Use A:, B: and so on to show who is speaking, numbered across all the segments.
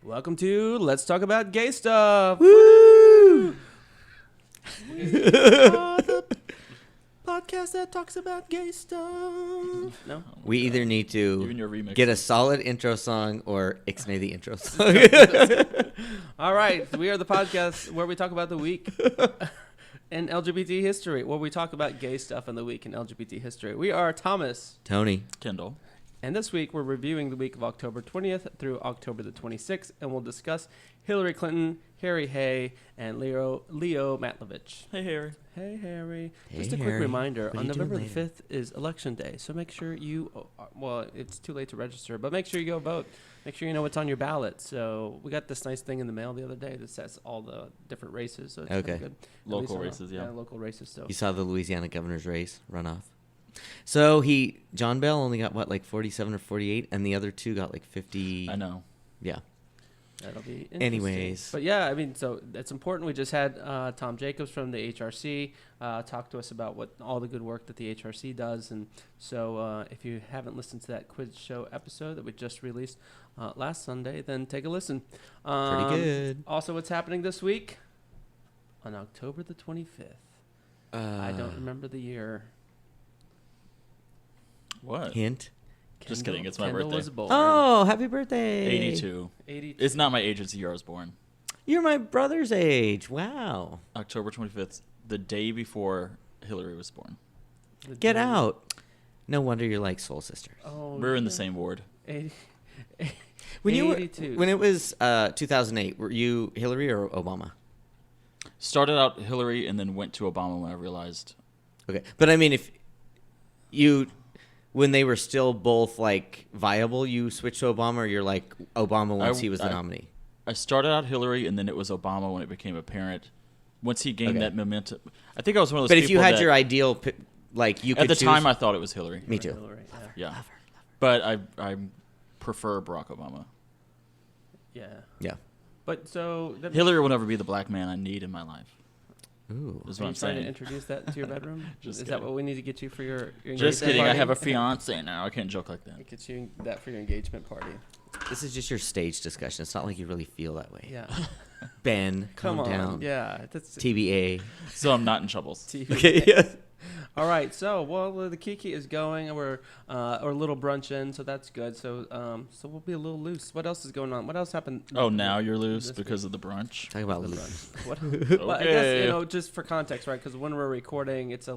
A: Welcome to Let's Talk About Gay Stuff.
B: Woo!
A: We are the podcast that talks about gay stuff. No?
B: We either need
C: Even
B: to
C: your remix.
B: get a solid intro song or ixnay the intro song.
A: All right. We are the podcast where we talk about the week in LGBT history, where we talk about gay stuff in the week in LGBT history. We are Thomas.
B: Tony.
C: Kendall.
A: And this week, we're reviewing the week of October 20th through October the 26th, and we'll discuss Hillary Clinton, Harry Hay, and Leo Matlovich.
C: Hey, Harry.
A: Hey, Harry.
B: Hey,
A: Just a quick
B: Harry.
A: reminder,
B: What are
A: on
B: you doing
A: November the
B: later?
A: 5th is Election Day, so make sure you, well, it's too late to register, but make sure you go vote. Make sure you know what's on your ballot. So we got this nice thing in the mail the other day that says all the different races, so it's kinda
B: Okay.
A: good. At
C: Local
A: least
C: races, yeah.
A: local races, so.
B: You saw the Louisiana governor's race runoff. So John Bell only got what, like 47 or 48, and the other two got like 50.
C: I know.
B: Yeah.
A: That'll be interesting.
B: Anyways.
A: But yeah, I mean, so it's important. We just had Tom Jacobs from the HRC talk to us about what all the good work that the HRC does. And so if you haven't listened to that quiz show episode that we just released last Sunday, then take a listen.
B: Pretty good.
A: Also, what's happening this week? On October the 25th. I don't remember the year.
C: What?
B: Hint.
C: Just kidding, it's my
A: Kendall
C: birthday.
A: was born.
B: Oh, happy birthday.
C: 82.
A: 82.
C: It's not my age, it's the year I was born.
B: You're my brother's age. Wow.
C: October 25th, the day before Hillary was born.
A: The
B: Get
A: day-
B: out. No wonder you're like soul sisters.
A: Oh,
C: We're in the
A: yeah.
C: same ward.
A: 80,
B: When you
A: 82.
B: when it was 2008, were you Hillary or Obama?
C: Started out Hillary and then went to Obama when I realized.
B: Okay, but I mean, if you, when they were still both like viable, you switched to Obama, or you're like Obama once he was the nominee.
C: I started out Hillary and then it was Obama when it became apparent. Once he gained
B: Okay.
C: that momentum. I think I was one of those
B: But
C: people
B: if you had
C: that-
B: your ideal, like you could
C: At the
B: choose.
C: time, I thought it was Hillary.
B: Me too.
A: Hillary,
C: Yeah. But I prefer Barack Obama.
A: yeah.
B: Yeah.
A: But so that
C: Hillary will never be the black man I need in my life.
B: Ooh.
C: Is
A: Are
C: what
A: you
C: I'm
A: trying to
C: saying.
A: introduce that into your bedroom?
C: Just
A: Is that
C: kidding.
A: what we need to get you for your
C: Just
A: engagement
C: kidding. I
A: party?
C: have a fiance now. I can't joke like that.
A: Get you that for your engagement party.
B: This is just your stage discussion. It's not like you really feel that way.
A: Yeah.
B: Ben,
A: Come
B: calm
A: on.
B: down.
A: Yeah. That's
B: TBA.
C: So I'm not in troubles.
A: TV.
B: Okay. Yeah.
A: All right. So the Kiki is going, and we're a little brunch in, so that's good. So so we'll be a little loose. What else is going on? What else happened?
C: Oh, now you're loose
A: This
C: because of the brunch?
B: Talk about
A: The
B: loose.
A: brunch. What? Well, I guess,
C: Okay.
A: you know, just for context, right? Because when we're recording, it's a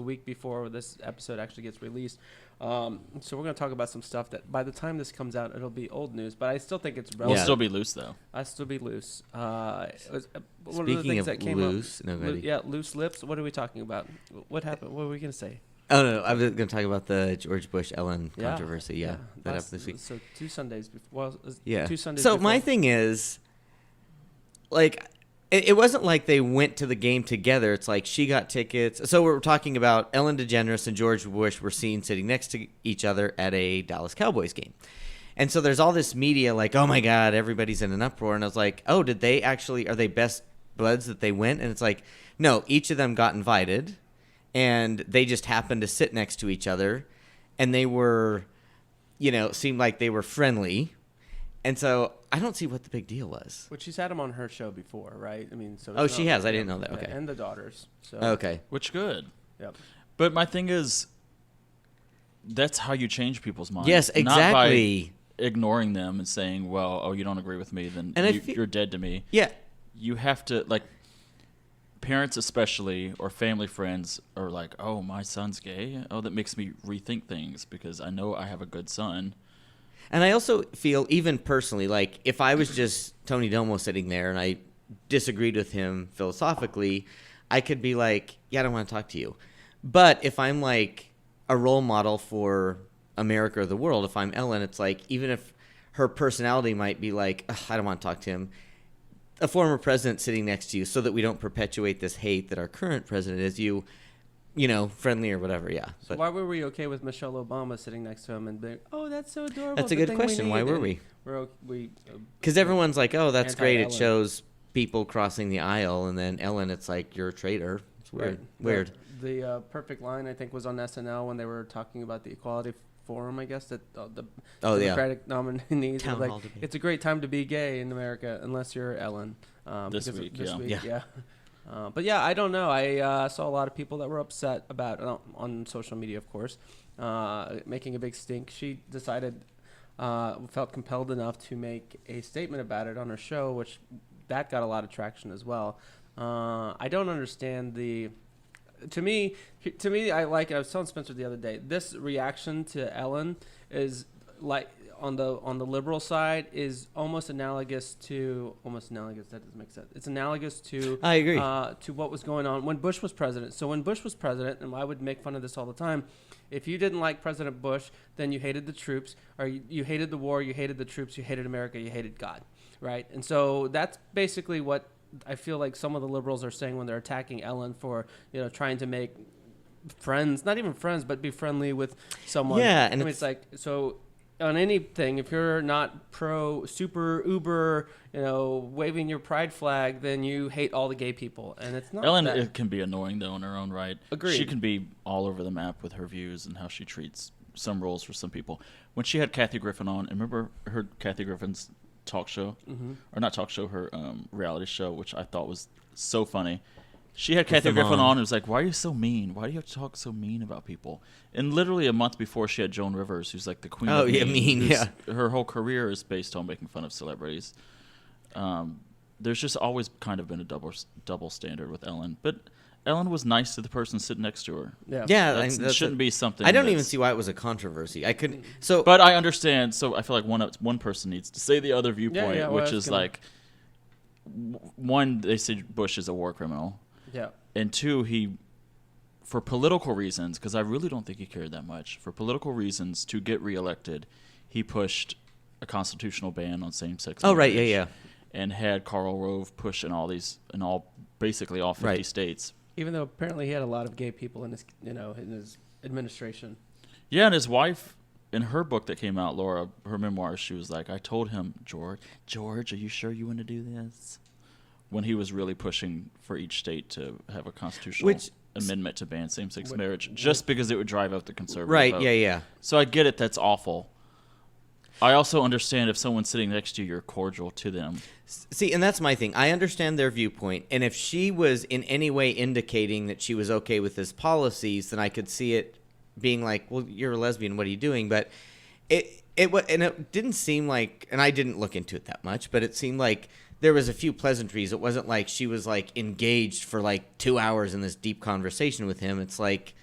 A: week before this episode actually gets released. So we're gonna talk about some stuff that by the time this comes out, it'll be old news. But I still think it's
C: We'll
A: relevant.
B: Yeah.
C: still be loose, though.
A: I still be loose. It was, one of the
B: Speaking
A: things
B: of
A: that came
B: loose,
A: up.
B: no, go ahead.
A: Yeah, loose lips. What are we talking about? What happened? What were we gonna say?
B: Oh no, I was going to talk about the George Bush Ellen
A: Yeah,
B: controversy. Yeah, that
A: Last-
B: happened this week.
A: So 2 Sundays before. Well, it was
B: Yeah.
A: 2 Sundays.
B: So
A: before.
B: my thing is, like, it wasn't like they went to the game together. It's like she got tickets. So we're talking about Ellen DeGeneres and George Bush were seen sitting next to each other at a Dallas Cowboys game. And so there's all this media like, oh my God, everybody's in an uproar. And I was like, oh, did they actually, are they best buds that they went? And it's like, no, each of them got invited and they just happened to sit next to each other. And they were, seemed like they were friendly. And so I don't see what the big deal was.
A: Which she's had him on her show before, right? I mean, so.
B: Oh,
A: it's
B: she
A: not-
B: has? I didn't
A: yeah,
B: know that.
A: yeah,
B: Okay.
A: and the daughters. So.
B: Okay.
C: Which good.
A: Yep.
C: But my thing is, that's how you change people's minds.
B: Yes, exactly.
C: Not by ignoring them and saying, well, oh, you don't agree with me, then
B: And I
C: you're dead to me.
B: Yeah.
C: You have to, like, parents especially or family friends are like, oh, my son's gay? Oh, that makes me rethink things because I know I have a good son.
B: And I also feel, even personally, like if I was just Tony Domo sitting there and I disagreed with him philosophically, I could be like, yeah, I don't want to talk to you. But if I'm like a role model for America or the world, if I'm Ellen, it's like, even if her personality might be like, I don't want to talk to him, a former president sitting next to you so that we don't perpetuate this hate that our current president is, friendly or whatever, yeah.
A: So
B: But
A: why were we okay with Michelle Obama sitting next to him and being, oh, that's so adorable?
B: that's a
A: the
B: good
A: thing
B: question. Why
A: need."
B: were
A: And
B: we?
A: we
B: Because everyone's like, oh, that's great. It
A: Anti-Ellen.
B: shows people crossing the aisle. And then Ellen, it's like, you're a traitor. It's weird.
A: Right.
B: Weird.
A: The perfect line, I think, was on SNL when they were talking about the equality forum, I guess, that the
B: Oh, yeah.
A: Democratic nominees.
B: Town
A: were like,
B: hall debate.
A: it's a great time to be gay in America, unless you're Ellen.
C: This
A: because of-
C: week,
A: this
C: yeah.
A: week,
B: Yeah.
A: yeah. But yeah, I don't know. I saw a lot of people that were upset about on social media, of course, making a big stink. She decided, felt compelled enough to make a statement about it on her show, which that got a lot of traction as well. I don't understand the. To me, I like it. I was telling Spencer the other day. This reaction to Ellen is like on the liberal side is almost analogous. That doesn't make sense. It's analogous to
B: I agree.
A: To what was going on when Bush was president. So when Bush was president, and I would make fun of this all the time, if you didn't like President Bush, then you hated the troops, or you hated the war, you hated the troops, you hated America, you hated God, right? And so that's basically what I feel like some of the liberals are saying when they're attacking Ellen for, trying to make friends, not even friends, but be friendly with someone.
B: Yeah,
A: and it's like, so on anything, if you're not pro super uber, waving your pride flag, then you hate all the gay people, and it's not.
C: Ellen,
A: that.
C: it can be annoying though in her own right.
A: Agreed.
C: She can be all over the map with her views and how she treats some roles for some people. When she had Kathy Griffin on, and remember her Kathy Griffin's talk show, or not talk show, her reality show, which I thought was so funny. She had Kathy Griffin on and was like, why are you so mean? Why do you have to talk so mean about people? And literally a month before, she had Joan Rivers, who's like the queen of mean.
B: Yeah.
C: Her whole career is based on making fun of celebrities. There's just always kind of been a double standard with Ellen. But Ellen was nice to the person sitting next to her.
A: Yeah.
C: That shouldn't be something.
B: I don't even see why it was a controversy. I couldn't. So,
C: but I understand. So I feel like one person needs to say the other viewpoint,
A: well,
C: which is like, one, they say Bush is a war criminal.
A: Yeah.
C: And two, he, for political reasons, because I really don't think he cared that much, for political reasons to get reelected, he pushed a constitutional ban on same-sex marriage.
B: Oh, right, yeah.
C: And had Karl Rove push basically all 50 states.
A: Even though apparently he had a lot of gay people in his, in his administration.
C: Yeah, and his wife, in her book that came out, Laura, her memoir, she was like, I told him, George, are you sure you want to do this? When he was really pushing for each state to have a constitutional amendment to ban same-sex marriage, just because it would drive out the conservative vote.
B: Yeah.
C: So I get it, that's awful. I also understand if someone's sitting next to you, you're cordial to them.
B: See, and that's my thing. I understand their viewpoint, and if she was in any way indicating that she was okay with his policies, then I could see it being like, well, you're a lesbian, what are you doing? But it didn't seem like, and I didn't look into it that much, but it seemed like there was a few pleasantries. It wasn't like she was like engaged for like 2 hours in this deep conversation with him. It's like,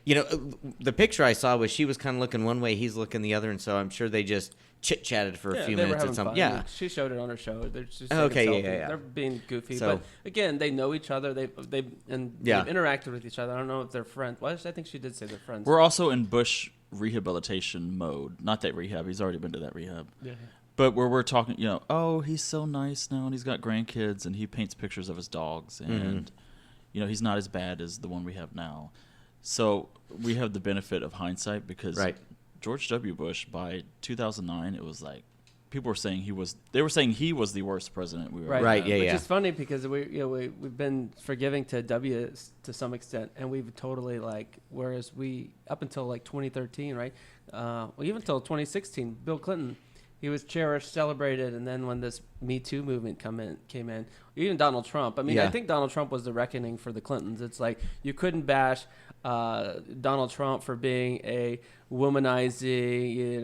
B: the picture I saw was she was kind of looking one way, he's looking the other, and so I'm sure they just chit-chatted for a few minutes at some
A: fun.
B: Yeah.
A: She showed it on her show. They're just
B: Okay, yeah.
A: They're being goofy,
B: So-
A: but again, they know each other. They've interacted with each other. I don't know if they're friends. Well, I think she did say they're friends.
C: We're also in Bush rehabilitation mode. Not that rehab. He's already been to that rehab.
A: Yeah.
C: But where we're talking, oh, he's so nice now, and he's got grandkids, and he paints pictures of his dogs, and, he's not as bad as the one we have now. So we have the benefit of hindsight because George W. Bush, by 2009, it was like people were saying he was the worst president we ever had.
B: Right,
A: Which is funny because we've been forgiving to W to some extent, and we've totally whereas we up until 2013, right? Even until 2016, Bill Clinton, he was cherished, celebrated, and then when this Me Too movement came in, even Donald Trump. I mean, I think Donald Trump was the reckoning for the Clintons. It's like you couldn't bash Donald Trump for being a womanizing,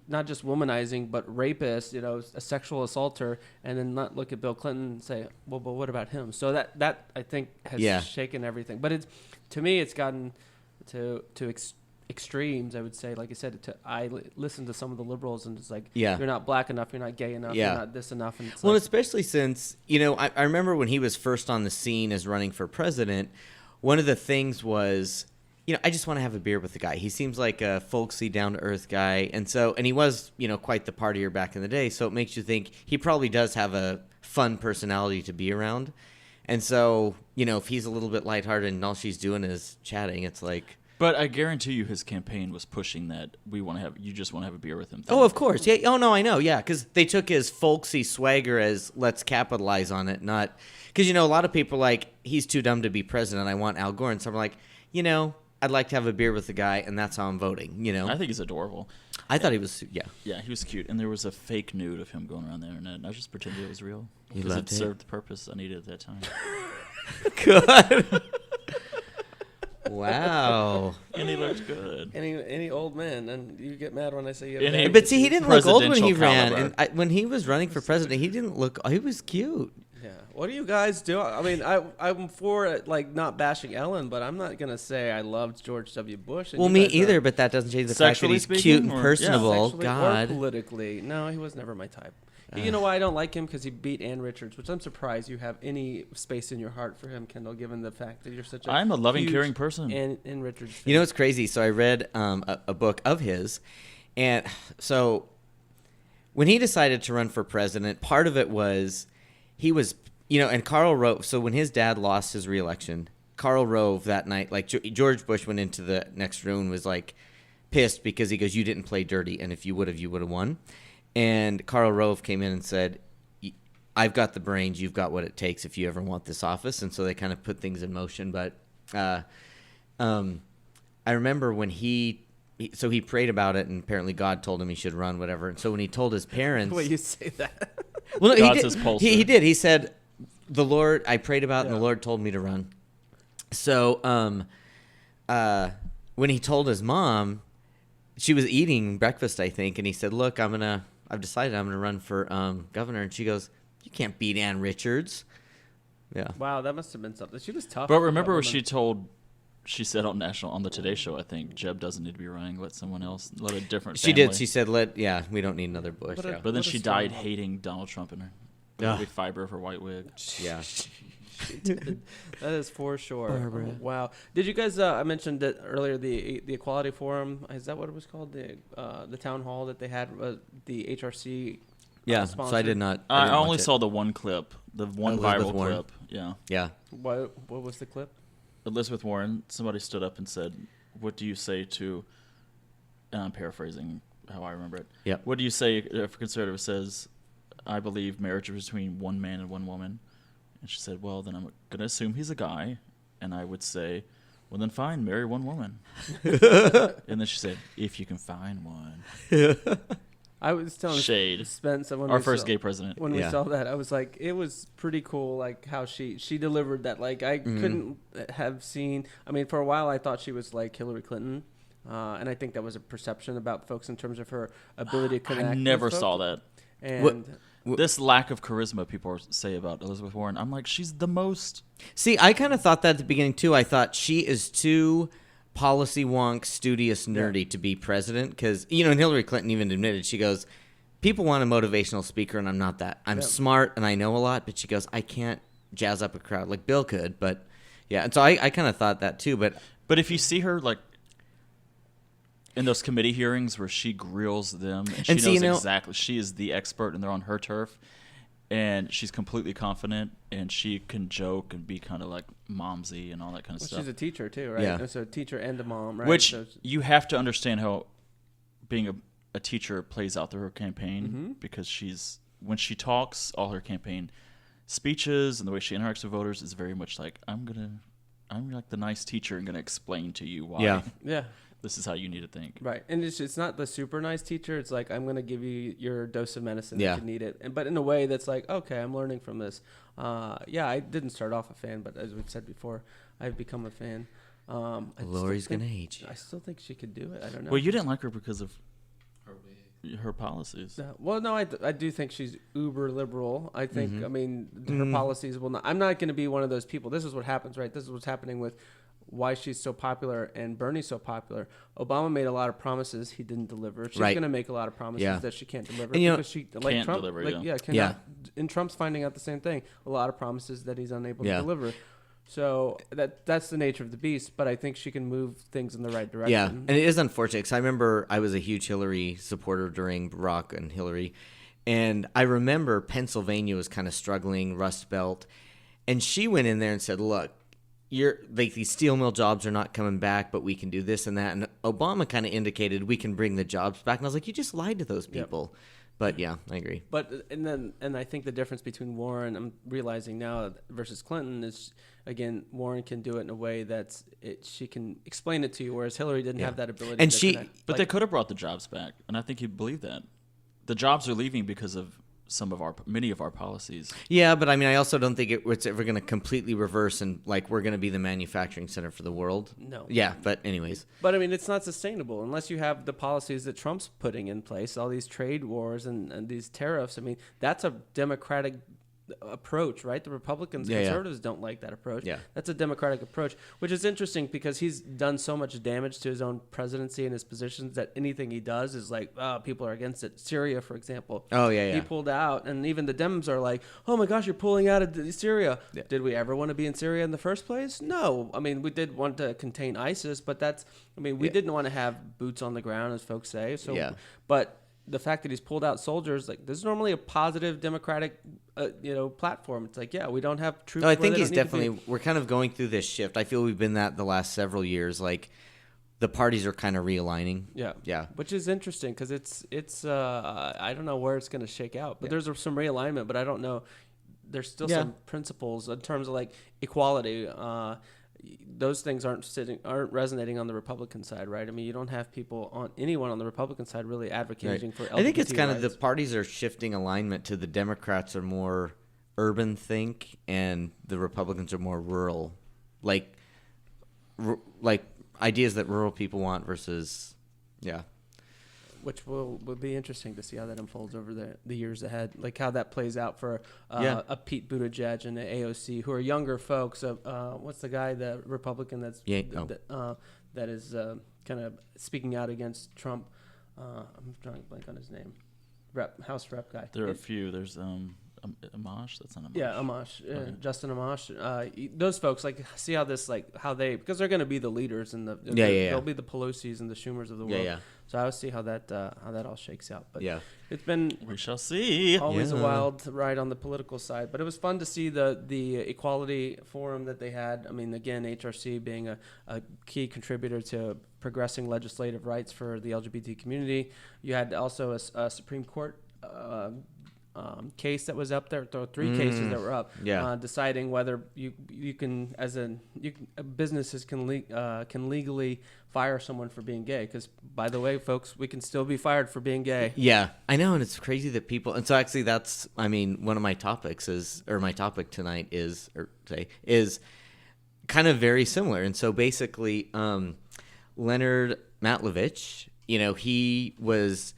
A: not just womanizing, but rapist, a sexual assaulter, and then not look at Bill Clinton and say, well, but what about him? So that I think has shaken everything. But to me, it's gotten to extremes, I would say. Like I said, I listen to some of the liberals, and it's like, you're not black enough, you're not gay enough, you're not this enough. And it's
B: especially since, I remember when he was first on the scene as running for president, one of the things was, I just want to have a beer with the guy. He seems like a folksy, down-to-earth guy. And he was, quite the partier back in the day. So it makes you think he probably does have a fun personality to be around. And so, if he's a little bit lighthearted and all she's doing is chatting, it's like...
C: But I guarantee you his campaign was pushing that you just want to have a beer with him thing.
B: Oh, of course. Yeah. Oh, no, I know. Yeah, because they took his folksy swagger as let's capitalize on it, not... Because, a lot of people are like, he's too dumb to be president. I want Al Gore. And some are like, I'd like to have a beer with the guy, and that's how I'm voting.
C: I think he's adorable.
B: I thought he was, yeah.
C: Yeah, he was cute, and there was a fake nude of him going around the internet, and I just pretended it was real.
B: You
C: because
B: loved
C: it
B: it?
C: served the purpose I needed at that time.
B: Good. Wow.
C: And he looked good.
A: Any old man, and you get mad when I say you.
C: Any-
B: But see, he didn't look old when he
C: Presidential
B: ran.
C: caliber.
B: And when he was running for president, he didn't look. He was cute.
A: Yeah. What do you guys do? I mean, I'm for like not bashing Ellen, but I'm not gonna say I loved George W. Bush. And
B: Well,
A: you
B: me
A: guys
B: either,
A: are
B: but that doesn't change the fact that
C: Sexually
B: he's
C: speaking,
B: cute and
C: or- yeah,
B: personable.
A: sexually
B: God.
A: or politically. No, he was never my type. You know why I don't like him? Because he beat Ann Richards, which I'm surprised you have any space in your heart for him, Kendall, given the fact that you're such a
C: I'm a loving,
A: huge
C: caring person.
A: Ann Richards fan.
B: You know what's crazy? So I read a book of his, and so when he decided to run for president, part of it was he was, and Karl Rove. So when his dad lost his reelection, Karl Rove that night, like George Bush went into the next room and was like pissed because he goes, "You didn't play dirty, and if you would have, won." And Karl Rove came in and said, "I've got the brains. You've got what it takes if you ever want this office." And so they kind of put things in motion. But I remember when he prayed about it, and apparently God told him he should run, whatever. And so when he told his parents,
A: the way you say that.
B: well, no,
C: God's
B: he
C: his
B: did.
C: pulser.
B: He did. He said, "The Lord, I prayed about, it, and
A: Yeah.
B: the Lord told me to run." So when he told his mom, she was eating breakfast, I think, and he said, "Look, I've decided I'm gonna run for governor." And she goes, "You can't beat Ann Richards." Yeah.
A: Wow, that must have been something. She was tough.
C: But remember what
A: what
C: she said on the Today Show, I think, Jeb doesn't need to be running, let someone else, let a different
B: She
C: family.
B: did. She said, we don't need another Bush.
A: What a-
B: Yeah.
C: But then
A: What a
C: she
A: story.
C: died hating Donald Trump in her
B: Ugh.
C: big fiber of her white wig.
B: Yeah.
A: That is for sure.
B: Barbara.
A: Oh, wow. Did you guys? I mentioned that earlier. The Equality Forum, is that what it was called? The town hall that they had. The HRC.
B: Yeah. So I
A: sponsored?
B: did not.
C: I
B: didn't
C: only
B: watch it.
C: saw the one clip, the one
B: Elizabeth
C: viral
B: Warren.
C: clip. Yeah.
B: Yeah.
A: What was the clip?
C: Elizabeth Warren, somebody stood up and said, "What do you say to," and I'm paraphrasing how I remember it.
B: Yep.
C: What do you say if a conservative says, "I believe marriage is between one man and one woman"? And she said, "Well, then I'm going to assume he's a guy." And I would say, "Well, then fine, marry one woman." And then she said, "If you can find one."
A: I was telling
C: Shade.
A: Spence when
C: Our
A: we
C: first
A: saw,
C: gay president.
A: when we
B: Yeah.
A: saw that, I was like, it was pretty cool, like how she delivered that. Like I couldn't have seen. I mean, for a while I thought she was like Hillary Clinton, and I think that was a perception about folks in terms of her ability to connect.
C: I
A: with
C: never
A: folks.
C: saw that.
A: And
C: This lack of charisma people say about Elizabeth Warren, I'm like, she's the most.
B: See, I kind of thought that at the beginning too. I thought she is too policy wonk, studious, nerdy to be president because and Hillary Clinton even admitted, she goes, "People want a motivational speaker, and I'm not that. I'm smart and I know a lot," but she goes, "I can't jazz up a crowd like Bill could." But yeah, and so I kind of thought that too. But
C: if you see her like in those committee hearings where she grills them and she knows exactly, she is the expert and they're on her turf, and she's completely confident and she can joke and be kind of like momsy and all that kind of stuff.
A: she's a teacher too, right?
B: Yeah.
A: So a teacher and a mom, right?
C: Which
A: So
C: you have to understand how being a teacher plays out through her campaign because when she talks, all her campaign speeches and the way she interacts with voters is very much like, I'm like the nice teacher and gonna explain to you why
A: yeah.
C: this is how you need to think.
A: Right, and it's not the super nice teacher. It's like, I'm going to give you your dose of medicine
B: Yeah.
A: if you need it, but in a way that's like, okay, I'm learning from this. I didn't start off a fan, but as we've said before, I've become a fan.
B: Lori's going to hate you.
A: I still think she could do it. I don't know.
C: Well, you didn't like her because of her policies.
A: Well, no, I do think she's uber liberal. I think,
B: Mm-hmm.
A: I mean, her policies will not. I'm not going to be one of those people. This is what happens, right? This is what's happening with why she's so popular and Bernie's so popular. Obama made a lot of promises he didn't deliver. She's
B: Right.
A: going to make a lot of promises
B: Yeah.
A: that she can't deliver
B: And,
A: because she like
C: Can't
A: Trump,
C: deliver,
A: like,
C: yeah.
A: cannot.
B: Yeah.
A: And Trump's finding out the same thing. A lot of promises that he's unable
B: Yeah.
A: to deliver. So that's the nature of the beast. But I think she can move things in the right direction.
B: Yeah, and it is unfortunate because I remember I was a huge Hillary supporter during Barack and Hillary, and I remember Pennsylvania was kind of struggling, Rust Belt, and she went in there and said, "Look, these steel mill jobs are not coming back, but we can do this and that." And Obama kind of indicated we can bring the jobs back, and I was like, "You just lied to those people." But yeah, I agree.
A: But and I think the difference between Warren, I'm realizing now, versus Clinton is, again, Warren can do it in a way she can explain it to you, whereas Hillary didn't have that ability.
B: And
C: but they could have brought the jobs back, and I think he'd believe that. The jobs are leaving because of many of our policies.
B: Yeah, but I mean, I also don't think it's ever going to completely reverse and like we're going to be the manufacturing center for the world.
A: No.
B: Yeah, but anyways.
A: But I mean, it's not sustainable unless you have the policies that Trump's putting in place, all these trade wars and these tariffs. I mean, that's a Democratic approach, right? The Republicans, conservatives don't like that approach.
B: Yeah.
A: That's a Democratic approach, which is interesting because he's done so much damage to his own presidency and his positions that anything he does is like, people are against it. Syria, for example.
B: Oh, yeah.
A: He pulled out, and even the Dems are like, oh my gosh, you're pulling out of Syria.
B: Yeah.
A: Did we ever want to be in Syria in the first place? No. I mean, we did want to contain ISIS, but we didn't want to have boots on the ground, as folks say. So, but the fact that he's pulled out soldiers, like, this is normally a positive Democratic, platform. It's like, we don't have troops.
B: No, I think he's definitely. We're kind of going through this shift. I feel we've been that the last several years. Like, the parties are kind of realigning. Yeah.
A: Which is interesting because it's. I don't know where it's going to shake out, but there's some realignment. But I don't know. There's still some principles in terms of like equality. Those things aren't resonating on the Republican side, right? I mean, you don't have anyone on the Republican side really advocating for LGBT
B: I think it's kind
A: rights.
B: of the parties are shifting alignment to the Democrats are more urban think and the Republicans are more rural, like ideas that rural people want versus,
A: Which will be interesting to see how that unfolds over the years ahead, like how that plays out for a Pete Buttigieg and the AOC, who are younger folks. What's the guy, the Republican that is kind of speaking out against Trump? I'm drawing a blank on his name. House Rep guy.
C: There are a few. There's Amash. That's not Amash.
A: Yeah, Amash.
C: Okay.
A: Justin Amash. Those folks, like, see how this, like, because they're going to be the leaders and they'll be the Pelosi's and the Schumers of the world.
B: Yeah.
A: So I will see how that all shakes out. But it's been
C: We shall see.
A: always a wild ride on the political side. But it was fun to see the equality forum that they had. I mean, again, HRC being a key contributor to progressing legislative rights for the LGBT community. You had also a Supreme Court case that was up there, three cases that were up, deciding whether you can, businesses can legally fire someone for being gay. Because, by the way, folks, we can still be fired for being gay.
B: Yeah, I know, and it's crazy that people. And so actually, one of my topics my topic tonight is kind of very similar. And so basically, Leonard Matlovich, he was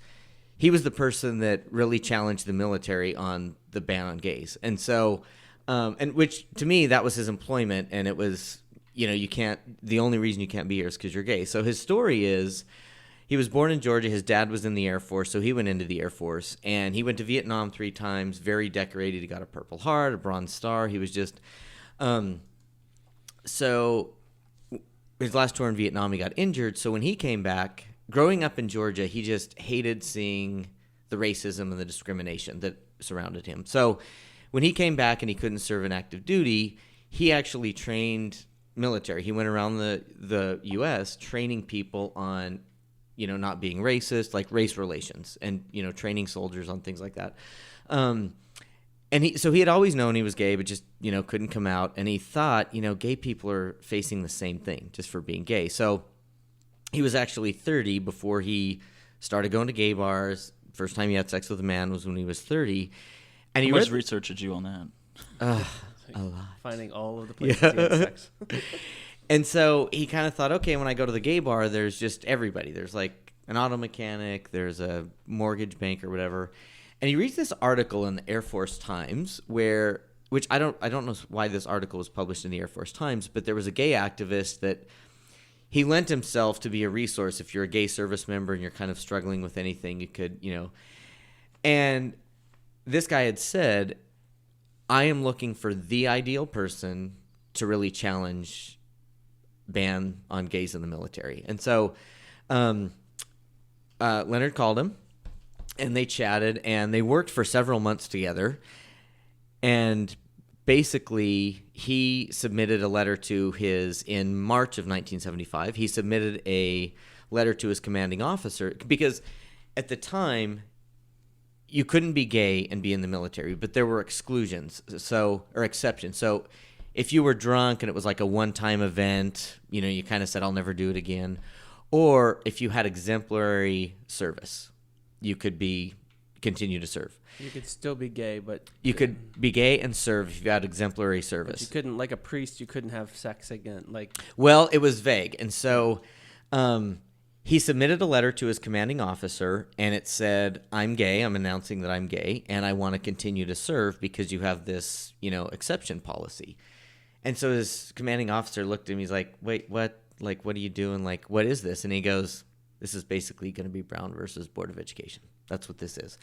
B: the person that really challenged the military on the ban on gays. And so, and which to me, that was his employment. And it was, the only reason you can't be here is because you're gay. So his story is he was born in Georgia. His dad was in the Air Force. So he went into the Air Force and he went to Vietnam 3 times, very decorated. He got a Purple Heart, a Bronze Star. He was just, so his last tour in Vietnam, he got injured. So when he came back, growing up in Georgia, he just hated seeing the racism and the discrimination that surrounded him. So when he came back and he couldn't serve in active duty, he actually trained military. He went around the U.S. training people on, not being racist, like race relations, and, training soldiers on things like that. And he had always known he was gay, but just, couldn't come out. And he thought, gay people are facing the same thing just for being gay. So he was actually 30 before he started going to gay bars. First time he had sex with a man was when he was 30. And
C: How much research did you on that?
B: A lot.
A: Finding all of the places he had sex.
B: And so he kind of thought, okay, when I go to the gay bar, there's just everybody. There's like an auto mechanic, there's a mortgage bank or whatever. And he reads this article in the Air Force Times which I don't know why this article was published in the Air Force Times, but there was a gay activist that he lent himself to be a resource. If you're a gay service member and you're kind of struggling with anything, you could, And this guy had said, I am looking for the ideal person to really challenge ban on gays in the military. And so Leonard called him, and they chatted, and they worked for several months together. And basically, he submitted a letter in March of 1975. He submitted a letter to his commanding officer because at the time, you couldn't be gay and be in the military, but there were exclusions, or exceptions. So if you were drunk and it was like a one-time event, you kind of said, I'll never do it again. Or if you had exemplary service, you could continue to serve.
A: You could still be gay, but
B: you could be gay and serve if you had exemplary service.
A: But you couldn't, like a priest, you couldn't have sex again.
B: Well, it was vague. And so he submitted a letter to his commanding officer, and it said, I'm gay. I'm announcing that I'm gay, and I want to continue to serve because you have this, exception policy. And so his commanding officer looked at him. He's like, wait, what? Like, what are you doing? Like, what is this? And he goes, this is basically going to be Brown versus Board of Education. That's what this is.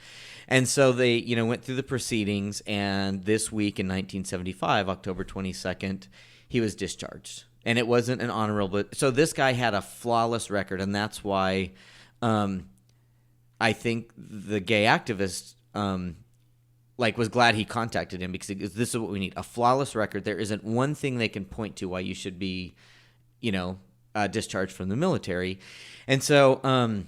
B: And so they, went through the proceedings, and this week in 1975, October 22nd, he was discharged. And it wasn't an honorable. So this guy had a flawless record, and that's why I think the gay activist was glad he contacted him, because this is what we need: a flawless record. There isn't one thing they can point to why you should be, discharged from the military. And so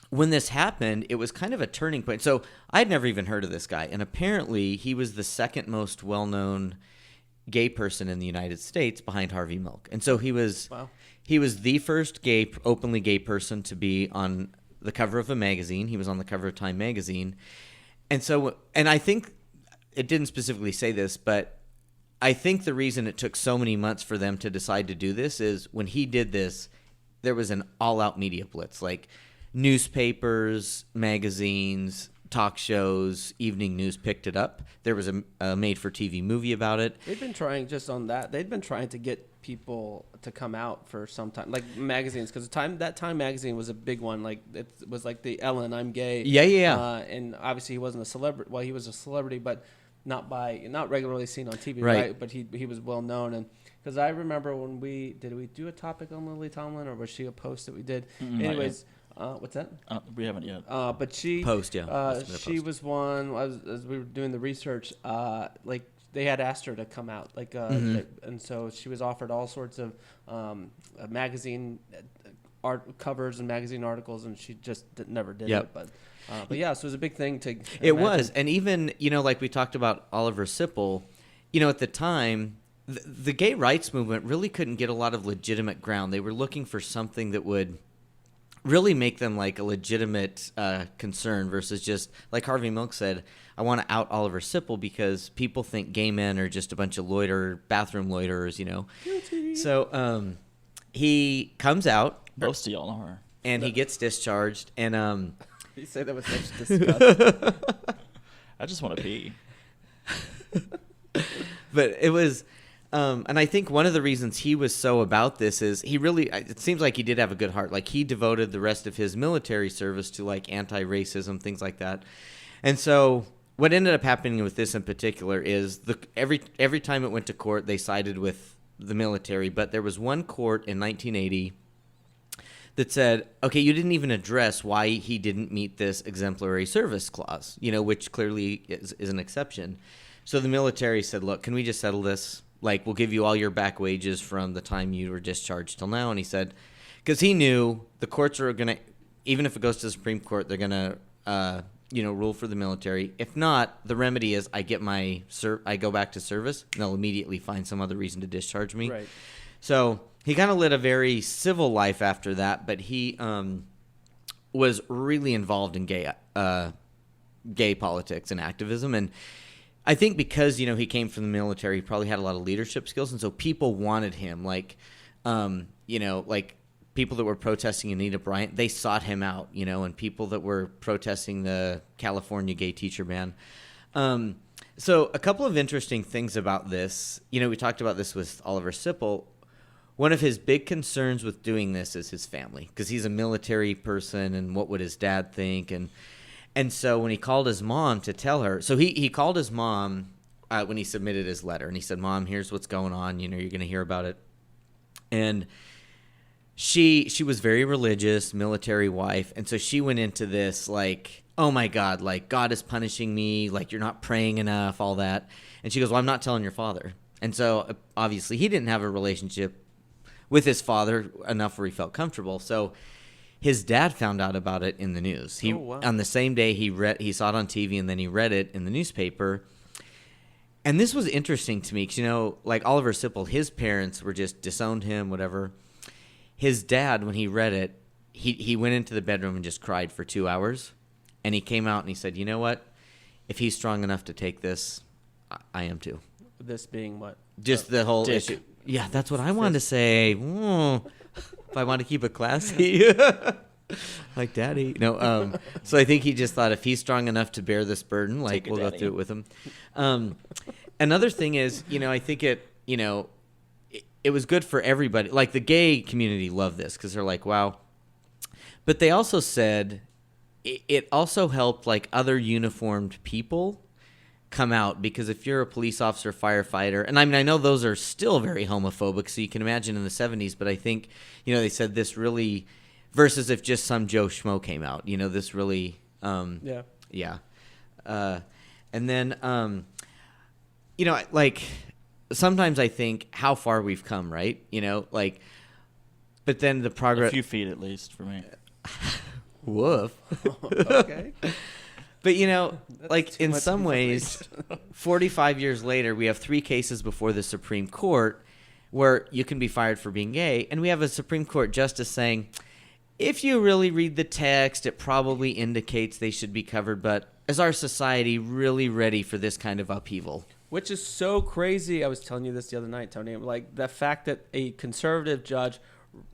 B: when this happened, it was kind of a turning point. So I'd never even heard of this guy, and apparently he was the second most well-known gay person in the United States behind Harvey Milk. And so he was the first openly gay person to be on the cover of a magazine. He was on the cover of Time magazine. And so, and I think it didn't specifically say this, but I think the reason it took so many months for them to decide to do this is when he did this, there was an all-out media blitz, like newspapers, magazines, talk shows, evening news picked it up. There was a made-for-TV movie about it.
A: They've been trying just on that. They've been trying to get people to come out for some time, like magazines, because that Time magazine was a big one. Like it was like the Ellen, I'm gay.
B: Yeah.
A: And obviously he wasn't a celebrity. Well, he was a celebrity, but not regularly seen on TV, right? But he was well known. And because I remember when did we do a topic on Lily Tomlin, or was she a post that we did? Anyways. What's that?
C: We haven't yet.
A: But she she was one as we were doing the research. They had asked her to come out, and so she was offered all sorts of magazine art covers and magazine articles, and she just never did it. But yeah, so it was a big thing to.
B: It was, and even like we talked about Oliver Sipple, at the time. The gay rights movement really couldn't get a lot of legitimate ground. They were looking for something that would really make them like a legitimate concern versus just, like Harvey Milk said, I want to out Oliver Sipple because people think gay men are just a bunch of bathroom loiterers, Guilty. So he comes out.
C: Most of y'all are.
B: And he gets discharged. And
A: you say that with such disgust.
C: I just want to pee.
B: But it was... and I think one of the reasons he was so about this is it seems like he did have a good heart. Like he devoted the rest of his military service to like anti-racism, things like that. And so what ended up happening with this in particular is every time it went to court, they sided with the military. But there was one court in 1980 that said, okay, you didn't even address why he didn't meet this exemplary service clause, which clearly is an exception. So the military said, look, can we just settle this? Like, we'll give you all your back wages from the time you were discharged till now. And he said, because he knew the courts are going to, even if it goes to the Supreme Court, they're going to, rule for the military. If not, the remedy is I go back to service, and they'll immediately find some other reason to discharge me.
A: Right.
B: So he kind of led a very civil life after that, but he was really involved in gay politics and activism. And I think because, he came from the military, he probably had a lot of leadership skills. And so people wanted him, like people that were protesting Anita Bryant, they sought him out, and people that were protesting the California gay teacher ban. So a couple of interesting things about this, we talked about this with Oliver Sipple. One of his big concerns with doing this is his family, because he's a military person, and what would his dad think? And so when he called his mom to tell her, so he called his mom when he submitted his letter, and he said, Mom, here's what's going on. You're going to hear about it. And she was very religious, military wife, and so she went into this like, oh my God, like God is punishing me, like you're not praying enough, all that. And she goes, well, I'm not telling your father. And so obviously he didn't have a relationship with his father enough where he felt comfortable. So his dad found out about it in the news. On the same day he saw it on TV, and then he read it in the newspaper. And this was interesting to me because, like Oliver Sipple, his parents were just disowned him, whatever. His dad, when he read it, he went into the bedroom and just cried for 2 hours. And he came out and he said, you know what? If he's strong enough to take this, I am too.
A: This being what?
B: Just the whole issue. Yeah, that's what I wanted to say. If I want to keep it classy. Like daddy. No, so I think he just thought if he's strong enough to bear this burden, like we'll go through it with him. Another thing is, I think it was good for everybody. Like the gay community loved this because they're like, wow. But they also said it also helped like other uniformed people come out, because if you're a police officer, firefighter, and I mean, I know those are still very homophobic, so you can imagine in the 70s, but I think, they said this really, versus if just some Joe Schmo came out, this really, yeah. And then, like sometimes I think how far we've come, right? But then the progress.
C: A few feet at least for me.
B: Woof.
A: Okay.
B: But, like in some ways, 45 years later, we have 3 cases before the Supreme Court where you can be fired for being gay. And we have a Supreme Court justice saying, if you really read the text, it probably indicates they should be covered. But is our society really ready for this kind of upheaval?
A: Which is so crazy. I was telling you this the other night, Tony. Like the fact that a conservative judge,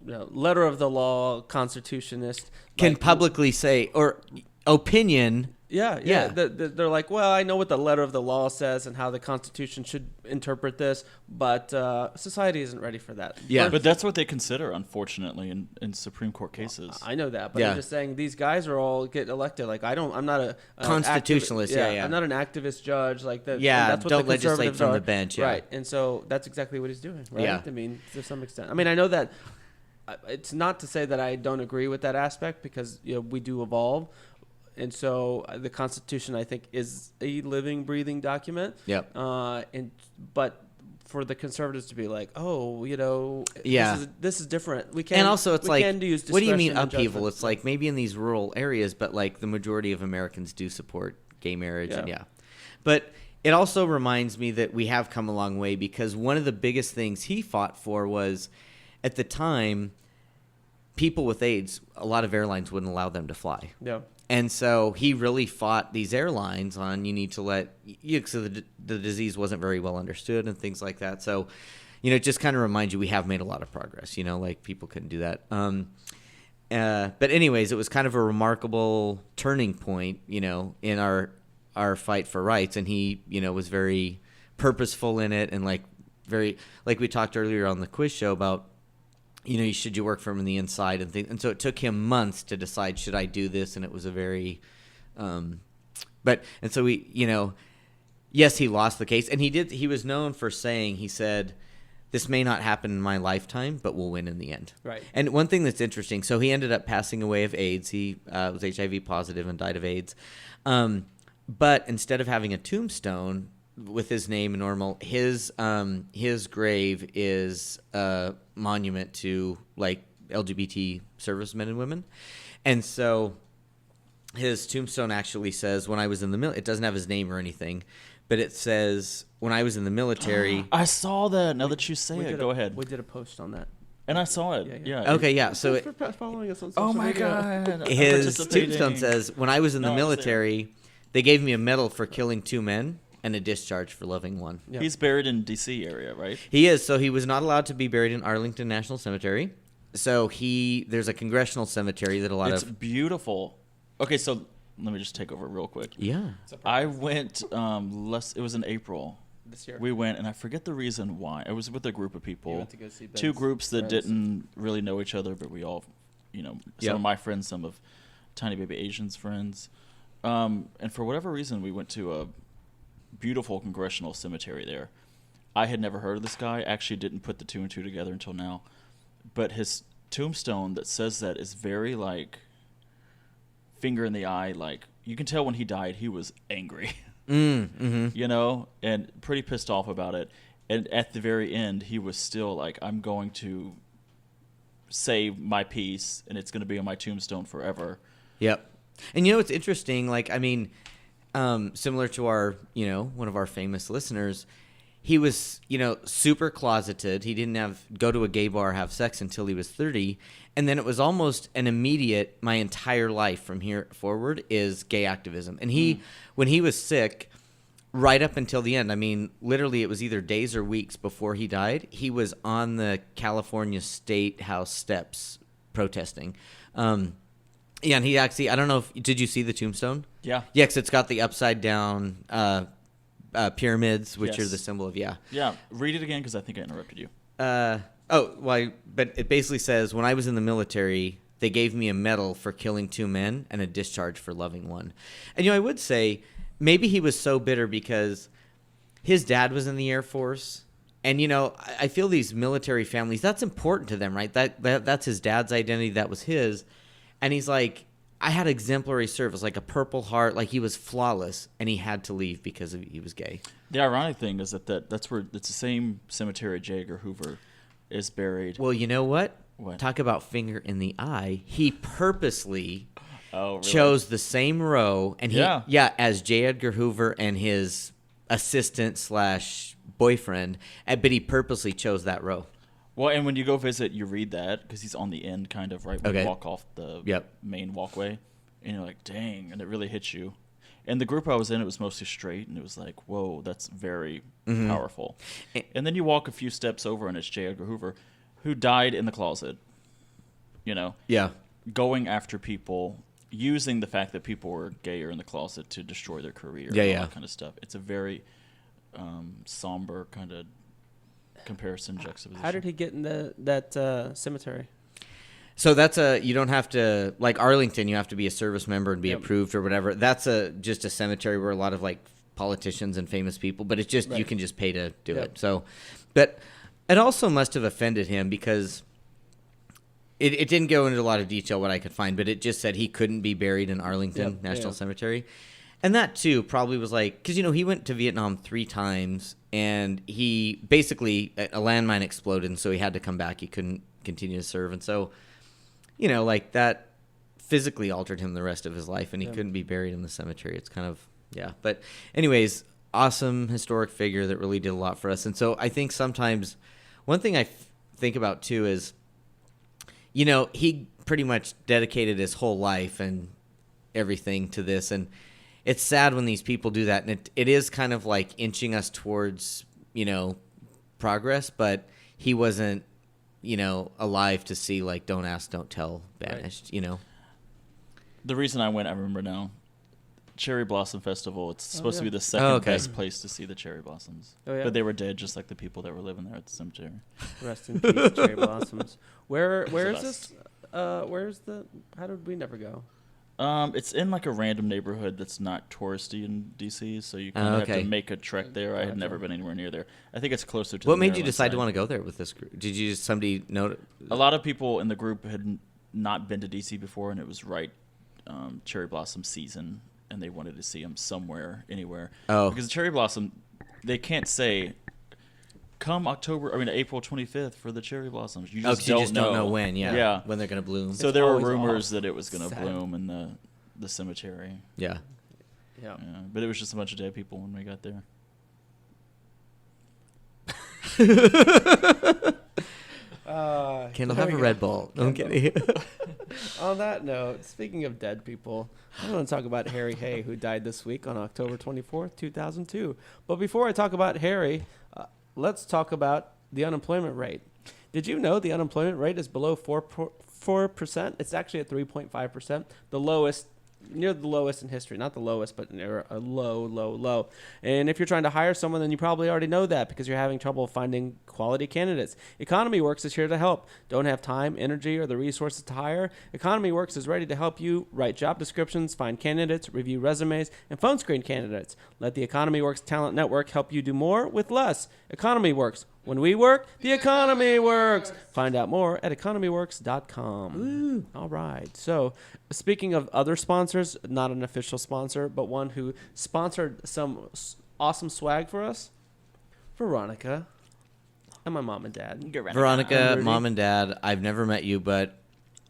A: letter of the law, constitutionist,
B: can publicly say, or opinion.
A: Yeah. They're like, well, I know what the letter of the law says and how the Constitution should interpret this, but society isn't ready for that.
B: Yeah,
C: but that's what they consider, unfortunately, in Supreme Court cases.
A: Well, I know that, but I'm just saying these guys are all getting elected. Like I'm not a
B: constitutionalist.
A: I'm not an activist judge. Like that.
B: Yeah,
A: that's what
B: don't
A: the
B: legislate from
A: are.
B: the bench. Yeah.
A: Right, and so that's exactly what he's doing. Right.
B: Yeah.
A: I mean, to some extent. I mean, I know that. It's not to say that I don't agree with that aspect, because we do evolve. And so the Constitution, I think, is a living, breathing document.
B: Yep.
A: But for the conservatives to be like, this is different. We can.
B: And also, it's like, what do you mean upheaval?
A: Judgment.
B: It's like maybe in these rural areas, but like the majority of Americans do support gay marriage.
A: Yeah.
B: And but it also reminds me that we have come a long way, because one of the biggest things he fought for was, at the time, people with AIDS, a lot of airlines wouldn't allow them to fly.
A: Yeah.
B: And so he really fought these airlines on, you need to let so the disease wasn't very well understood and things like that. So, it just kind of reminds you we have made a lot of progress. Like people couldn't do that. But anyways, it was kind of a remarkable turning point, in our fight for rights, and he was very purposeful in it, and like we talked earlier on the quiz show about. Should you work from the inside and things. And so it took him months to decide, should I do this? And it was a very, and so we, yes, he lost the case. And he was known for saying, he said, this may not happen in my lifetime, but we'll win in the end.
A: Right.
B: And one thing that's interesting, so he ended up passing away of AIDS. He was HIV positive and died of AIDS. But instead of having a tombstone with his name normal, his grave is a monument to like LGBT servicemen and women, and so his tombstone actually says, "When I was in the military," it doesn't have his name or anything, but it says, "When I was in the military."
C: I saw that. Now that you say it, go ahead.
A: We did a post on that.
C: And I saw it. Yeah.
B: Okay. Yeah. So
A: for following us on social
C: oh my
A: media.
C: God!
B: His tombstone says, "When I was in the military, they gave me a medal for killing 2 men. And a discharge for loving 1.
A: Yeah.
C: He's buried in D.C. area, right?
B: He is. So he was not allowed to be buried in Arlington National Cemetery. So there's a congressional cemetery that
C: It's beautiful. Okay, so let me just take over real quick.
B: Yeah.
C: I went, it was in April.
A: This year.
C: We went, and I forget the reason why. I was with a group of people.
A: You went to go see Ben's
C: 2 groups that
A: friends.
C: didn't really know each other, but we all, some of my friends, some of Tiny Baby Asian's friends. And for whatever reason, we went to a beautiful congressional cemetery there. I had never heard of this guy. Actually didn't put the 2 and 2 together until now. But his tombstone that says that is very like finger in the eye. Like you can tell when he died, he was angry,
B: mm-hmm.
C: And pretty pissed off about it. And at the very end, he was still like, I'm going to say my piece, and it's going to be on my tombstone forever.
B: Yep. And you know, it's interesting. Like, I mean, similar to our, one of our famous listeners, he was, super closeted. He didn't go to a gay bar, have sex until he was 30. And then it was almost an immediate, my entire life from here forward is gay activism. And when he was sick, right up until the end, I mean, literally it was either days or weeks before he died, he was on the California State House steps protesting. Yeah, and he actually, I don't know did you see the tombstone?
C: Yeah.
B: Yeah, because it's got the upside down pyramids, which are the symbol of,
C: Yeah, read it again because I think I interrupted you.
B: But it basically says, when I was in the military, they gave me a medal for killing 2 men and a discharge for loving one. And, I would say maybe he was so bitter because his dad was in the Air Force. And, I feel these military families, that's important to them, right? That's his dad's identity. That was his. And he's like, I had exemplary service, like a Purple Heart, like he was flawless, and he had to leave because he was gay.
C: The ironic thing is that's where it's the same cemetery J. Edgar Hoover is buried.
B: Well, you know what?
C: What?
B: Talk about finger in the eye. He purposely
C: really?
B: chose the same row, and as J. Edgar Hoover and his assistant/boyfriend, but he purposely chose that row.
C: Well, and when you go visit, you read that because he's on the end, kind of right when you walk off the main walkway, and you're like, "Dang!" and it really hits you. And the group I was in, it was mostly straight, and it was like, "Whoa, that's very powerful." And then you walk a few steps over, and it's J. Edgar Hoover, who died in the closet. Going after people, using the fact that people were gay or in the closet to destroy their career, and all that kind of stuff. It's a very somber kind of comparison juxtaposition.
A: How did he get in that cemetery?
B: So that's you don't have to, like Arlington, you have to be a service member and be approved or whatever. That's just a cemetery where a lot of like politicians and famous people, but it's just, you can just pay to do it. So, but it also must have offended him because it didn't go into a lot of detail what I could find, but it just said he couldn't be buried in Arlington National Cemetery. And that, too, probably was like, because, he went to Vietnam 3 times, and he basically, a landmine exploded, and so he had to come back. He couldn't continue to serve. And so, like that physically altered him the rest of his life, and he couldn't be buried in the cemetery. It's kind of, But anyways, awesome historic figure that really did a lot for us. And so I think sometimes one thing I think about, too, is, he pretty much dedicated his whole life and everything to this, and it's sad when these people do that, and it is kind of like inching us towards, progress, but he wasn't, alive to see, like, Don't Ask, Don't Tell banished,
C: The reason I went, I remember now, Cherry Blossom Festival, it's supposed to be the second best place to see the cherry blossoms.
A: Oh, yeah?
C: But they were dead just like the people that were living there at the cemetery.
A: Rest in peace, cherry blossoms. Where is this? How did we never go?
C: It's in like a random neighborhood that's not touristy in DC, so you kind of have to make a trek there. I had never been anywhere near there. I think it's closer to.
B: What made you decide to want to go there with this group? Did you somebody know?
C: A lot of people in the group had not been to DC before, and it was cherry blossom season, and they wanted to see them somewhere, anywhere.
B: Oh,
C: because the cherry blossom, they can't say, come April 25th for the cherry blossoms. You just, don't know
B: when, when they're going to bloom.
C: So there were rumors that it was going to bloom in the cemetery.
B: Yeah.
C: But it was just a bunch of dead people when we got there.
B: Kendall, have a Red Bull. No, I'm kidding.
A: On that note, speaking of dead people, I want to talk about Harry Hay, who died this week on October 24th, 2002. But before I talk about Harry, let's talk about the unemployment rate. Did you know the unemployment rate is below 4%? It's actually at 3.5%, the lowest, near the lowest in history. Not the lowest, but near a low. And if you're trying to hire someone, then you probably already know that because you're having trouble finding quality candidates. Economy Works is here to help. Don't have time, energy, or the resources to hire? Economy Works is ready to help you write job descriptions, find candidates, review resumes, and phone screen candidates. Let the Economy Works Talent Network help you do more with less. Economy Works. When we work, the economy works. Find out more at economyworks.com. Woo. All right. So, speaking of other sponsors, not an official sponsor, but one who sponsored some awesome swag for us, Veronica. and my mom and dad.
B: Veronica, mom and dad, I've never met you, but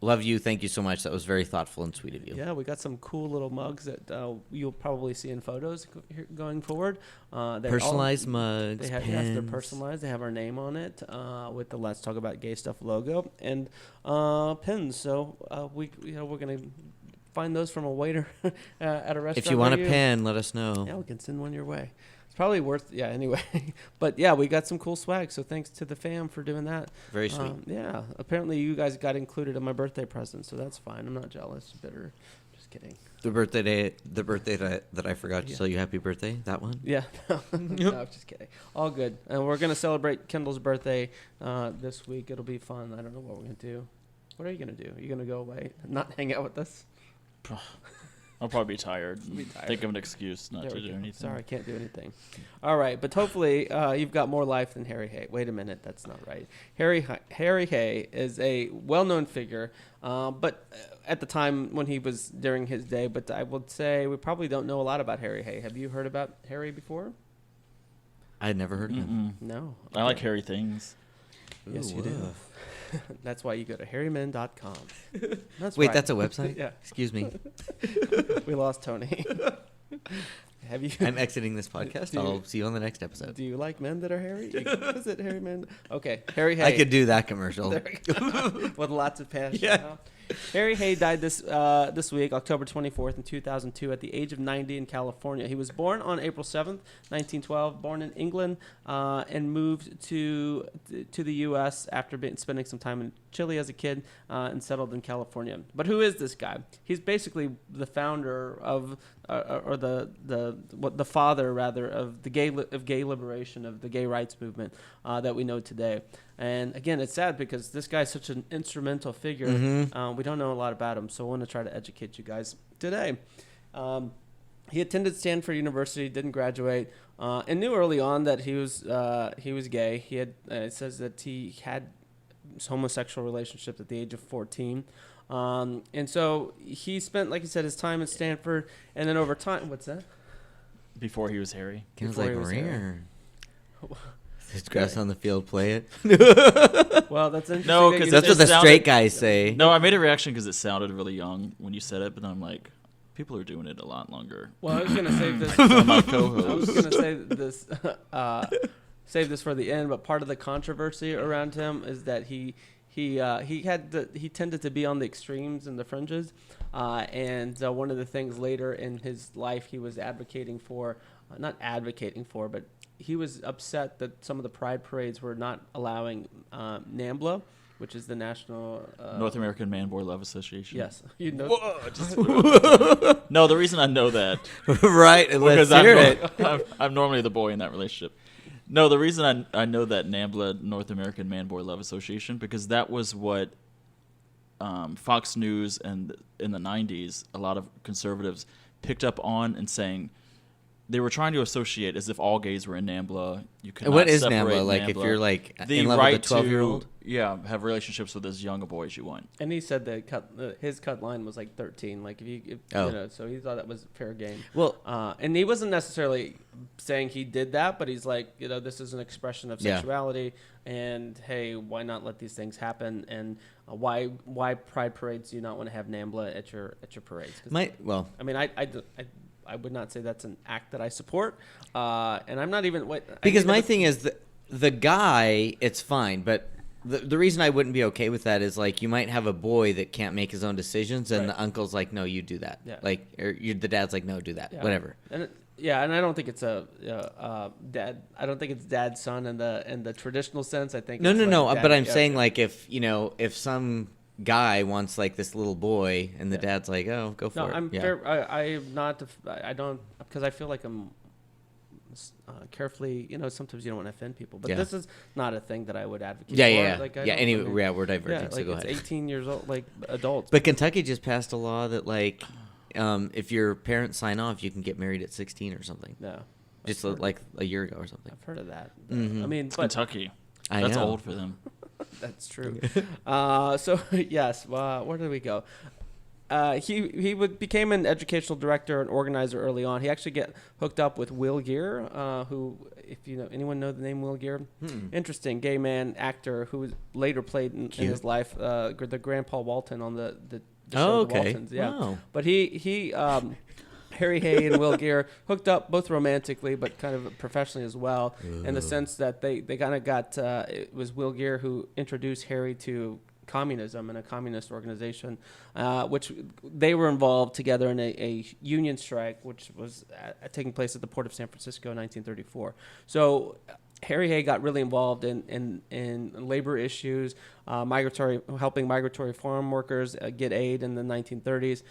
B: love you. Thank you so much. That was very thoughtful and sweet of you.
A: Yeah, we got some cool little mugs that you'll probably see in photos going forward.
B: Personalized mugs,
A: Yes,
B: pens.
A: they're personalized. They have our name on it with the Let's Talk About Gay Stuff logo and pins. So we're gonna find those from a waiter at a restaurant.
B: If you want a
A: near
B: pen, let us know.
A: yeah, we can send one your way. It's probably worth. Yeah, anyway. But yeah, we got some cool swag. So thanks to the fam for doing that.
B: Very sweet.
A: Yeah, apparently you guys got included in my birthday present, so that's fine. I'm not jealous, bitter. Just kidding.
B: The birthday that I forgot to tell you happy birthday, that one?
A: Yeah. No, just kidding. All good. And we're going to celebrate Kendall's birthday this week. It'll be fun. I don't know what we're going to do. What are you going to do? Are you going to go away? Not hang out with us?
C: I'll probably be tired. Think of an excuse not
A: There
C: to
A: we
C: do
A: go.
C: anything.
A: Sorry, I can't do anything. All right, but hopefully you've got more life than Harry Hay. Wait a minute, that's not right. Harry Hay is a well-known figure, but at the time when he was during his day. But I would say we probably don't know a lot about Harry Hay. Have you heard about Harry before?
B: I had never heard of him.
A: No.
C: I like hairy things.
A: Yes, you do. That's why you go to harryman.com.
B: Wait, that's a website?
A: Yeah.
B: Excuse me.
A: We lost Tony. Have you?
B: I'm exiting this podcast.
A: Do you-
B: I'll see you on the next episode.
A: Do you like men that are hairy? Is it Harry Man? Okay, Harry Hay.
B: I could do that commercial.
A: There we go. With lots of passion.
B: Yeah.
A: Huh? Harry Hay died this week, October 24th, in 2002, at the age of 90 in California. He was born on April 7th, 1912, born in England, and moved to the U.S. after spending some time in Chile as a kid and settled in California. But who is this guy? He's basically the founder of, or the father rather of the gay liberation, of the gay rights movement that we know today. And again, it's sad because this guy's such an instrumental figure. We don't know a lot about him, so I want to try to educate you guys today. He attended Stanford University, didn't graduate, and knew early on that he was gay. He had it says that he had homosexual relationships at the age of 14. And so he spent, like you said, his time at Stanford, and then over time, what's that?
C: Before he was hairy.
B: Sounds
A: Before
B: like
A: he was
B: rare. There's grass on the field, play it.
A: Well, that's interesting.
C: No,
A: that
C: 'cause
A: you
B: That's
C: it
B: what the
C: sounded-
B: straight guys say.
C: No, I made a reaction because it sounded really young when you said it, but then I'm like, people are doing it a lot longer.
A: Well, I was gonna save this.
C: Some of my
A: I
C: co-hosts.
A: was gonna save this for the end. But part of the controversy around him is that he tended to be on the extremes and the fringes, and one of the things later in his life he was advocating for, but he was upset that some of the pride parades were not allowing NAMBLA, which is the National
C: North American Man Boy Love Association.
A: Yes, you know.
C: No, the reason I know that
B: Right, and let's
C: because
B: hear it.
C: I'm normally the boy in that relationship. No, the reason I know that NAMBLA, North American Man Boy Love Association, because that was what Fox News and in the 90s, a lot of conservatives picked up on and saying they were trying to associate as if all gays were in NAMBLA. You could
B: And
C: not
B: what is
C: separate
B: NAMBLA? Like, if
C: NAMBLA.
B: you're like
C: The
B: in love
C: right
B: with a 12-year-old?
C: have relationships with as young a boy as you want.
A: And he said that his cut line was like 13. Like you know, so he thought that was fair game.
B: Well,
A: And he wasn't necessarily saying he did that, but he's like, you know, this is an expression of sexuality, and hey, why not let these things happen? And why pride parades do you not want to have NAMBLA at your parades? I mean, I would not say that's an act that I support, and I'm not even
B: because my thing is the guy, it's fine, but the reason I wouldn't be okay with that is like you might have a boy that can't make his own decisions, and the uncle's like, no, you do that.
A: Yeah.
B: Like, or the dad's like, no, do that.
A: Yeah.
B: Whatever.
A: And and I don't think it's a dad. I don't think it's dad son in the traditional sense. I think
B: No.
A: Dad,
B: But I'm saying like if some guy wants like this little boy, and the dad's like, oh, go for
A: no,
B: it.
A: I'm fair. I'm not. I don't, because I feel like I'm carefully. You know, sometimes you don't want to offend people, but this is not a thing that I would advocate.
B: Yeah.
A: for. Like,
B: Anyway, we're diverging.
A: Yeah,
B: so
A: like
B: go
A: it's
B: ahead.
A: 18 years old, like adults.
B: But Kentucky just passed a law that like, if your parents sign off, you can get married at 16 or something.
A: No,
B: Just like a year ago or something.
A: I've heard of that.
B: Mhm.
A: I mean,
C: It's
A: but
C: Kentucky.
B: I
C: That's
B: know.
C: old for them.
A: that's true. So yes, where did we go? became an educational director and organizer early on. He actually get hooked up with Will Geer, who, if anyone know the name Will Geer, interesting gay man actor who later played in his life the Grandpa Walton on the show The Waltons. Yeah,
B: wow.
A: but he Harry Hay and Will Geer hooked up both romantically, but kind of professionally as well, in the sense that they kind of got it was Will Geer who introduced Harry to communism and a communist organization, which they were involved together in a union strike, which was taking place at the port of San Francisco in 1934. So Harry Hay got really involved in labor issues, helping migratory farm workers get aid in the 1930s.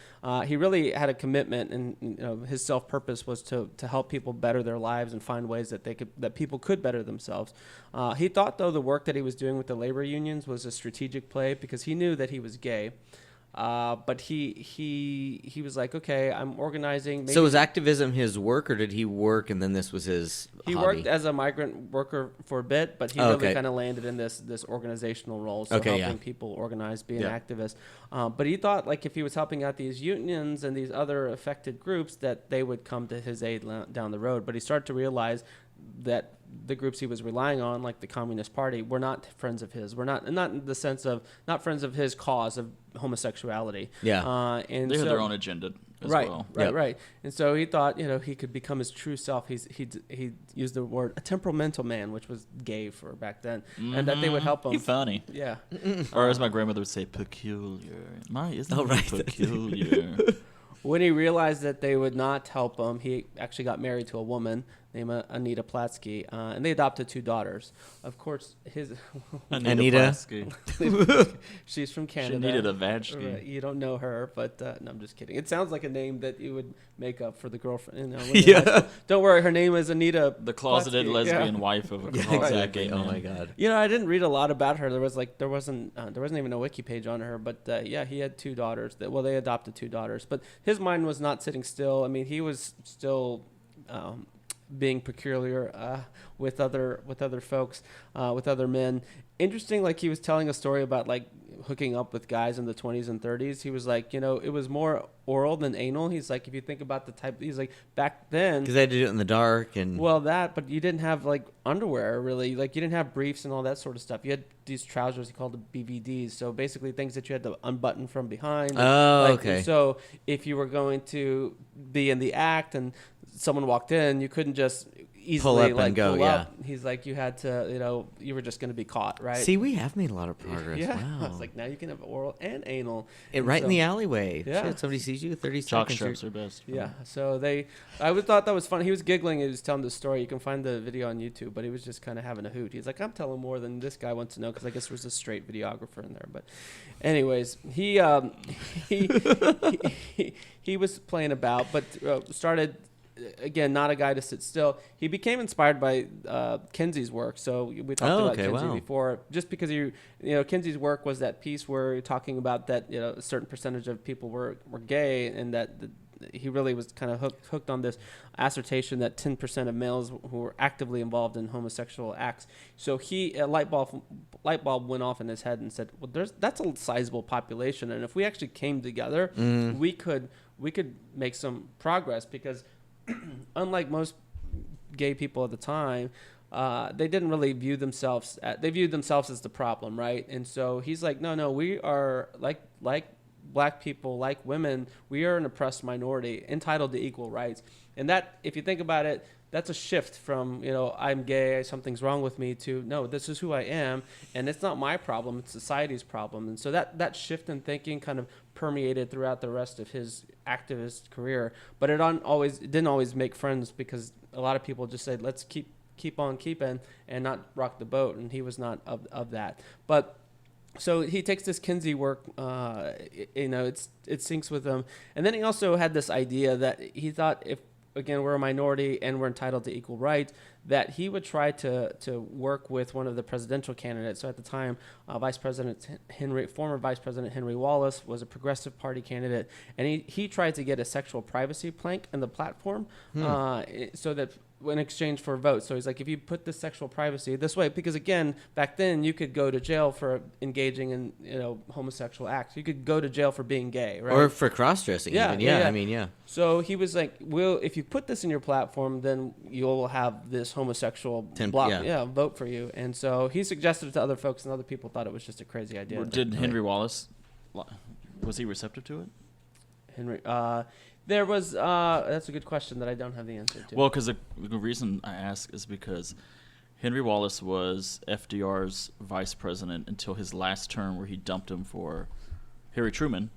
A: He really had a commitment, and his self-purpose was to help people better their lives and find ways that people could better themselves. He thought, though, the work that he was doing with the labor unions was a strategic play because he knew that he was gay. But he was like, okay, I'm organizing. Maybe.
B: So was activism his work, or did he work and then this was his
A: He
B: hobby?
A: worked as a migrant worker for a bit, but he really kind of landed in this organizational role, so helping people organize, be an activist. But he thought, like, if he was helping out these unions and these other affected groups, that they would come to his aid down the road. But he started to realize that the groups he was relying on, like the Communist Party, were not friends of his. Not in the sense of not friends of his cause of homosexuality.
B: Yeah,
A: and
C: they had their own agenda as well.
A: Right. And so he thought, he could become his true self. He used the word a temperamental man, which was gay for back then, and that they would help him.
C: He's funny.
A: Yeah.
C: Or as my grandmother would say, peculiar. Isn't he peculiar?
A: When he realized that they would not help him, he actually got married to a woman named Anita Platsky, and they adopted 2 daughters. Of course, his
B: Anita.
A: she's from Canada.
C: She needed a Vajki.
A: Right, you don't know her, but no, I'm just kidding. It sounds like a name that you would make up for the girlfriend. Don't worry, her name is Anita.
C: The closeted
A: Platsky.
C: lesbian wife of a closeted gay man.
B: Oh my God.
A: I didn't read a lot about her. There wasn't even a wiki page on her. But he had 2 daughters. They adopted 2 daughters. But his mind was not sitting still. I mean, he was still being peculiar with other folks, with other men. Interesting, like he was telling a story about like hooking up with guys in the 20s and 30s. He was like, it was more oral than anal. He's like, if you think about the type, he's like, back then,
B: because they had to do it in the dark and
A: but you didn't have like underwear really, like you didn't have briefs and all that sort of stuff. You had these trousers he called the BVDs, so basically things that you had to unbutton from behind.
B: Okay.
A: So if you were going to be in the act and someone walked in, you couldn't just easily
B: pull up and go.
A: pull
B: Yeah.
A: up. He's like, you had to, you were just going to be caught, right?
B: See, we have made a lot of progress.
A: Yeah.
B: Wow.
A: I was like, now you can have oral and anal.
B: Right in the alleyway.
A: Yeah.
B: Shit, somebody sees you 30
C: Chalk
B: seconds.
C: strips are best.
A: Yeah. So I would thought that was funny. He was giggling. He was telling the story. You can find the video on YouTube, but he was just kind of having a hoot. He's like, I'm telling more than this guy wants to know, because I guess there was a straight videographer in there. But anyways, he was playing about, but started, again, not a guy to sit still. He became inspired by Kinsey's work. So we talked about Kinsey before, just because Kinsey's work was that piece where you're talking about that a certain percentage of people were gay, and that he really was kind of hooked on this assertion that 10% of males who were actively involved in homosexual acts. So a light bulb went off in his head and said, well, that's a sizable population, and if we actually came together, we could make some progress, because unlike most gay people at the time, they didn't really view themselves they viewed themselves as the problem, right? And so he's like, no, we are like black people, like women, we are an oppressed minority entitled to equal rights. And that, if you think about it, that's a shift from, I'm gay, something's wrong with me, to, no, this is who I am, and it's not my problem, it's society's problem. And so that shift in thinking kind of permeated throughout the rest of his activist career. But it didn't always make friends, because a lot of people just said, let's keep on keeping and not rock the boat, and he was not of that. But so he takes this Kinsey work, it syncs with him. And then he also had this idea that he thought, again, we're a minority and we're entitled to equal rights, that he would try to work with one of the presidential candidates. So at the time, former Vice President Henry Wallace was a Progressive Party candidate, and he tried to get a sexual privacy plank in the platform, so that in exchange for votes. So he's like, if you put this sexual privacy this way, because again, back then you could go to jail for engaging in, homosexual acts. You could go to jail for being gay, right?
B: Or for cross-dressing.
A: Yeah,
B: even.
A: yeah.
B: I mean, yeah.
A: So he was like, well, if you put this in your platform, then you'll have this homosexual vote for you. And so he suggested it to other folks, and other people thought it was just a crazy idea.
C: Did Henry Wallace, was he receptive to it?
A: Henry, there was, that's a good question that I don't have the answer to.
C: Well, because the reason I ask is because Henry Wallace was FDR's vice president until his last term, where he dumped him for Harry Truman.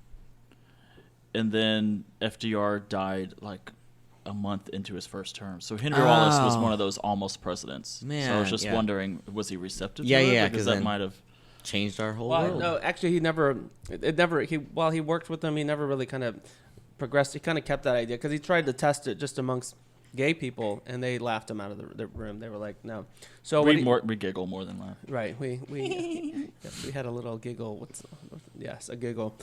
C: And then FDR died like a month into his first term. So Henry Wallace was one of those almost presidents.
B: Man,
C: so I was just wondering, was he receptive to
B: it?
C: Yeah,
B: because
C: that might have
B: changed our whole
A: well,
B: world.
A: No, actually, while he worked with them, he never really kind of progressed. He kind of kept that idea because he tried to test it just amongst gay people, and they laughed him out of the room. They were like, no. So
C: we giggle more than laugh.
A: Right. We had a little giggle. A giggle.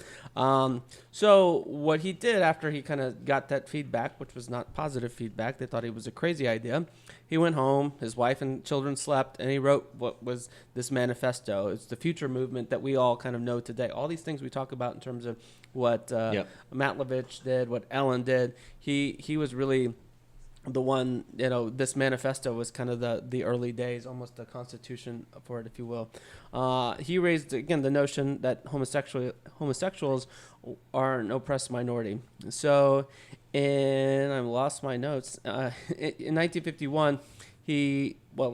A: So what he did after he kind of got that feedback, which was not positive feedback, they thought it was a crazy idea. He went home, his wife and children slept, and he wrote what was this manifesto. It's the future movement that we all kind of know today. All these things we talk about in terms of what Matlovich did, what Ellen did. He was really the one, this manifesto was kind of the early days, almost the constitution for it, if you will. He raised, again, the notion that homosexuals are an oppressed minority. So, and I lost my notes. In 1951,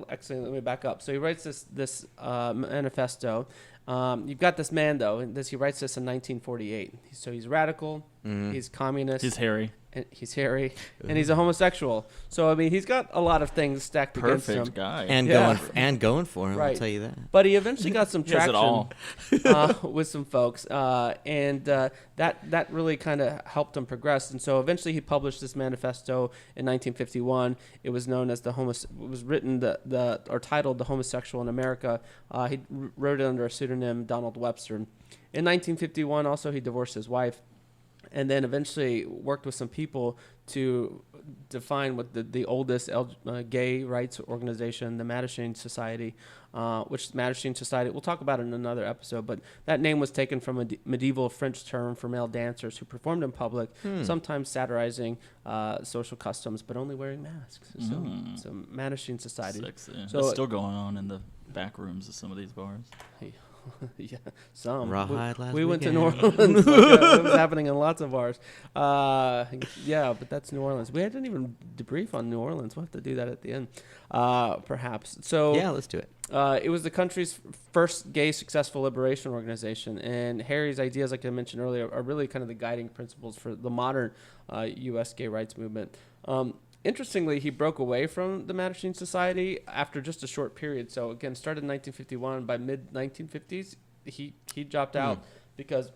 A: actually, let me back up. So he writes this manifesto. You've got this man, though, and he writes this in 1948. So he's radical, he's communist.
C: He's hairy.
A: And he's hairy, and he's a homosexual. So I mean, he's got a lot of things stacked against him.
C: Perfect guy.
B: And going for him,
A: right.
B: I'll tell you that.
A: But he eventually got some traction with some folks, and that really kind of helped him progress. And so eventually, he published this manifesto in 1951. It was known as it was written or titled "The Homosexual in America." He wrote it under a pseudonym, Donald Webster. In 1951, also he divorced his wife, and then eventually worked with some people to define what the oldest gay rights organization, the Mattachine Society, which Mattachine Society, we'll talk about it in another episode, but that name was taken from a medieval French term for male dancers who performed in public, sometimes satirizing social customs, but only wearing masks. So Mattachine Society.
C: Sexy.
A: So
C: that's still going on in the back rooms of some of these bars.
A: Yeah, some.
B: Rawhide
A: we went to
B: weekend.
A: New Orleans. It was happening in lots of bars. Yeah, but that's New Orleans. We didn't even debrief on New Orleans. We'll have to do that at the end, perhaps. So
B: yeah, let's do it.
A: It was the country's first gay successful liberation organization, and Harry's ideas, like I mentioned earlier, are really kind of the guiding principles for the modern U.S. gay rights movement. Interestingly, he broke away from the Mattachine Society after just a short period. So again, started in 1951. By mid-1950s, he dropped out because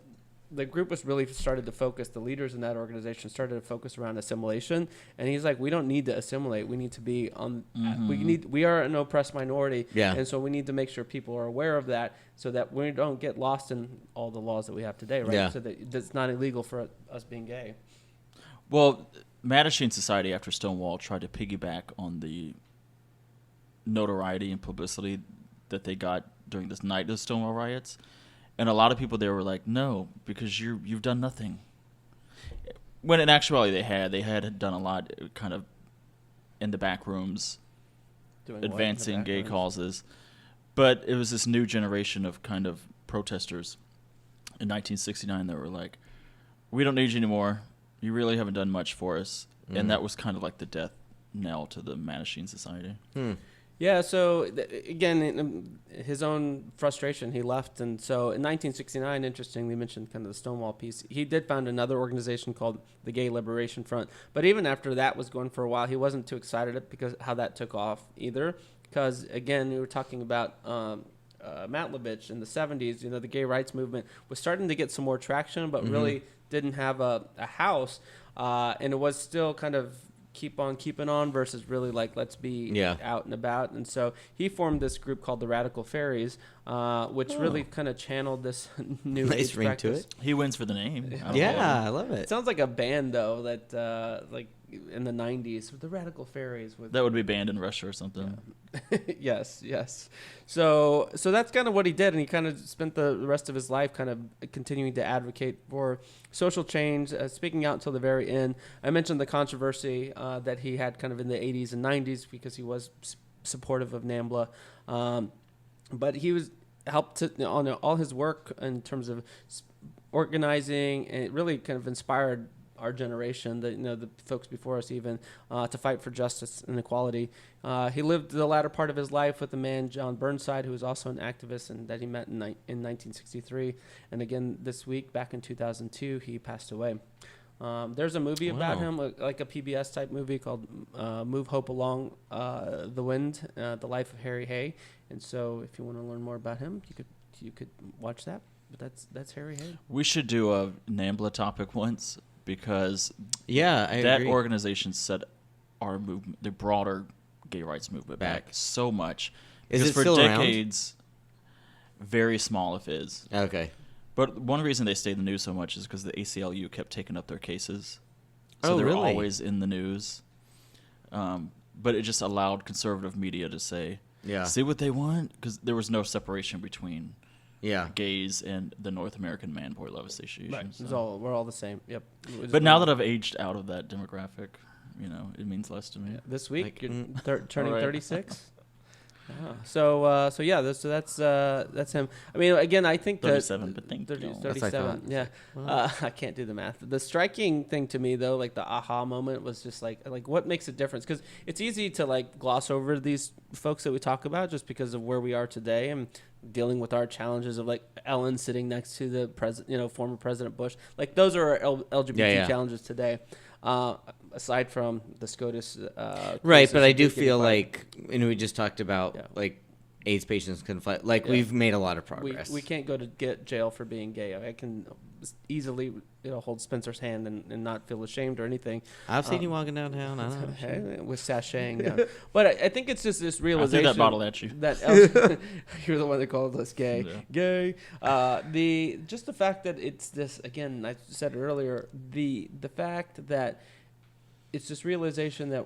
A: the group was really started to focus. The leaders in that organization started to focus around assimilation, and he's like, we don't need to assimilate. We need to be on. We are an oppressed minority, and so we need to make sure people are aware of that, so that we don't get lost in all the laws that we have today, right?
B: Yeah.
A: So that it's not illegal for us being gay.
C: Well, Mattachine Society, after Stonewall, tried to piggyback on the notoriety and publicity that they got during this night of the Stonewall riots. And a lot of people there were like, no, because you've done nothing. When in actuality they had done a lot kind of in the back rooms, advancing gay causes. But it was this new generation of kind of protesters in 1969 that were like, we don't need you anymore. You really haven't done much for us. And that was kind of like the death knell to the Mattachine Society.
A: Yeah, so again, in his own frustration, he left. And so in 1969, interestingly, you mentioned kind of the Stonewall piece, he did found another organization called the Gay Liberation Front. But even after that was going for a while, he wasn't too excited because how that took off either. Because, again, we were talking about Matlovich in the 70s. You know, the gay rights movement was starting to get some more traction, but really didn't have a house. And it was still kind of keep on keeping on versus really like let's be out and about. And so he formed this group called the Radical Fairies, which really kind of channeled this new age
B: ring
A: practice.
B: to it.
C: He wins for the name.
B: I love it.
A: It sounds like a band though that like in the 90s with the Radical Fairies.
C: That would be banned in Russia or something.
A: Yeah. yes. So that's kind of what he did, and he kind of spent the rest of his life kind of continuing to advocate for social change, speaking out until the very end. I mentioned the controversy that he had kind of in the 80s and 90s because he was supportive of NAMBLA, but he was helped on all his work in terms of organizing, and it really kind of inspired our generation, the folks before us even, to fight for justice and equality. He lived the latter part of his life with a man, John Burnside, who was also an activist, and that he met in 1963. And again, this week, back in 2002, he passed away. There's a movie about him, like a PBS type movie called Move Hope Along the Wind, The Life of Harry Hay. And so if you want to learn more about him, you could watch that. But that's Harry Hay.
C: We should do a NAMBLA topic once, because
B: I
C: that
B: agree.
C: organization set our movement, the broader gay rights movement, back so much.
B: Is
C: because
B: it
C: for
B: still
C: decades, very small if is.
B: Okay.
C: But one reason they stayed in the news so much is because the ACLU kept taking up their cases. So
B: Oh,
C: they're
B: really?
C: always in the news. But it just allowed conservative media to say, see what they want? Because there was no separation between gays and the North American Man-Boy Love Association.
A: Right.
C: So.
A: We're all the same. Yep.
C: But now that I've aged out of that demographic, it means less to me.
A: Yeah. This week,
B: Like,
A: you're turning
C: All right.
A: 36. So that's him. I mean, again, I think
C: 37, but thank you.
A: 37. Yeah. I can't do the math. The striking thing to me, though, like the aha moment, was just like what makes a difference? Because it's easy to like gloss over these folks that we talk about just because of where we are today and dealing with our challenges of like Ellen sitting next to the president, former President Bush. Like those are our LGBT challenges today. Aside from the SCOTUS,
B: right, but I do feel like, we just talked about like AIDS patients couldn't fight. Like we've made a lot of progress.
A: We can't go to jail for being gay. I can easily hold Spencer's hand and not feel ashamed or anything.
B: I've seen you walking downtown. I know.
A: Hey, with sashaying down. But I think it's just this realization.
C: I threw that bottle at you.
A: That you're the one that called us gay. Yeah. Gay. Just the fact that it's this, again, I said it earlier, the fact that it's this realization that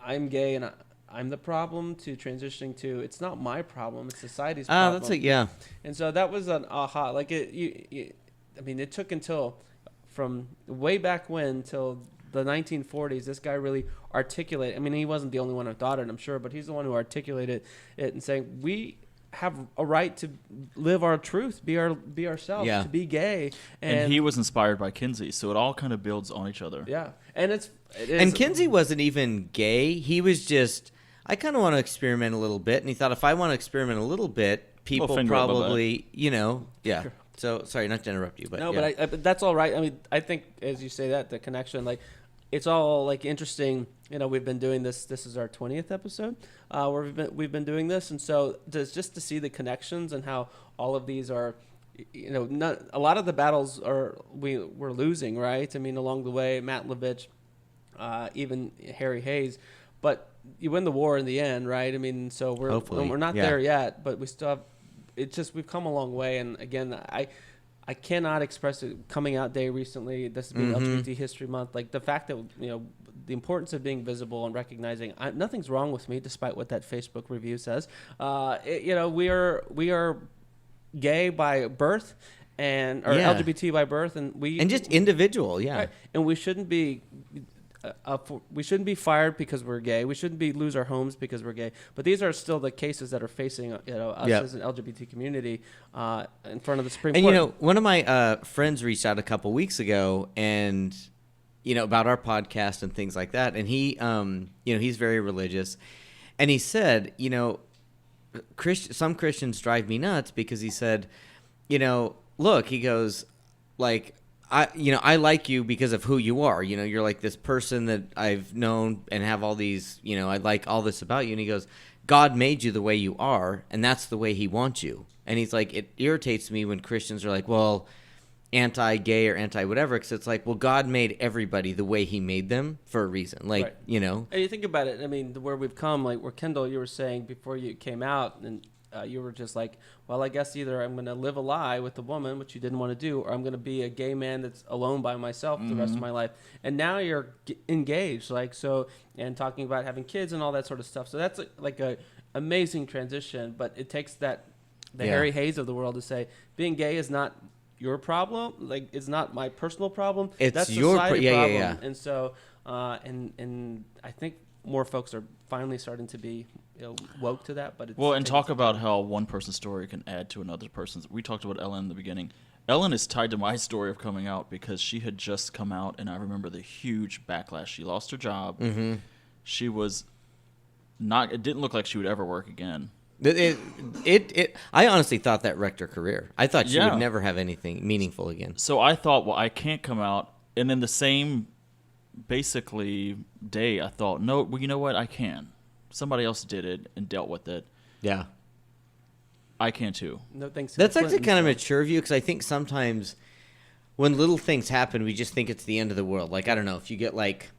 A: I'm gay and I'm the problem, to transitioning to it's not my problem, it's society's problem.
B: That's it,
A: And so that was an aha. Like it took until from way back when till the 1940s, this guy really articulated. I mean, he wasn't the only one who thought it, I'm sure, but he's the one who articulated it and saying we have a right to live our truth, be ourselves, to be gay.
C: And he was inspired by Kinsey, so it all kind of builds on each other.
A: Yeah, and
B: and Kinsey wasn't even gay. He was just, I kind of want to experiment a little bit, and he thought if I want to experiment a little bit, people probably, So sorry, not to interrupt you, but
A: no, but that's all right. I mean, I think as you say that, the connection, like, it's all like interesting. We've been doing this. This is our 20th episode where we've been doing this, and so just to see the connections and how all of these are, not a lot of the battles we're losing, right? I mean, along the way, Matlovich, even Harry Hayes, but you win the war in the end, right? I mean, so we're not there yet, but we still have. It's just we've come a long way, and again, I cannot express it. Coming Out Day recently, this has been LGBT History Month. Like the fact that the importance of being visible and recognizing nothing's wrong with me, despite what that Facebook review says. We are gay by birth, or LGBT by birth, and
B: just individual,
A: right? And we shouldn't be. We shouldn't be fired because we're gay. We shouldn't lose our homes because we're gay. But these are still the cases that are facing us as an LGBT community in front of the Supreme Court.
B: And one of my friends reached out a couple weeks ago, and about our podcast and things like that. And he, he's very religious, and he said, some Christians drive me nuts because he said, look, he goes, like, I like you because of who you are. You're like this person that I've known and have all these, I like all this about you. And he goes, God made you the way you are, and that's the way he wants you. And he's like, it irritates me when Christians are like, well, anti-gay or anti-whatever, because it's like, well, God made everybody the way he made them for a reason. Like,
A: Right.
B: you know.
A: And you think about it, I mean, where we've come, like where Kendall, you were saying before you came out, and you were just like, well, I guess either I'm going to live a lie with a woman, which you didn't want to do, or I'm going to be a gay man that's alone by myself the rest of my life. And now you're engaged, like, so, and talking about having kids and all that sort of stuff. So that's like a amazing transition, but it takes the Harry Hayes of the world to say, being gay is not your problem, like it's not my personal problem.
B: It's
A: that's
B: your
A: society problem.
B: yeah.
A: And so, and I think more folks are finally starting to be woke to that. But
C: and talk about how one person's story can add to another person's. We talked about Ellen in the beginning. Ellen is tied to my story of coming out because she had just come out, and I remember the huge backlash. She lost her job.
B: Mm-hmm.
C: She was not. It didn't look like she would ever work again.
B: I honestly thought that wrecked her career. I thought she
C: Yeah.
B: would never have anything meaningful again.
C: So I thought, well, I can't come out. And in the same, basically, day, I thought, no, well, you know what? I can. Somebody else did it and dealt with it.
B: Yeah.
C: I can too.
A: no thanks. to
B: That's
A: the
B: actually
A: Clintons,
B: kind of
A: though.
B: mature view, because I think sometimes when little things happen, we just think it's the end of the world. Like, I don't know, if you get like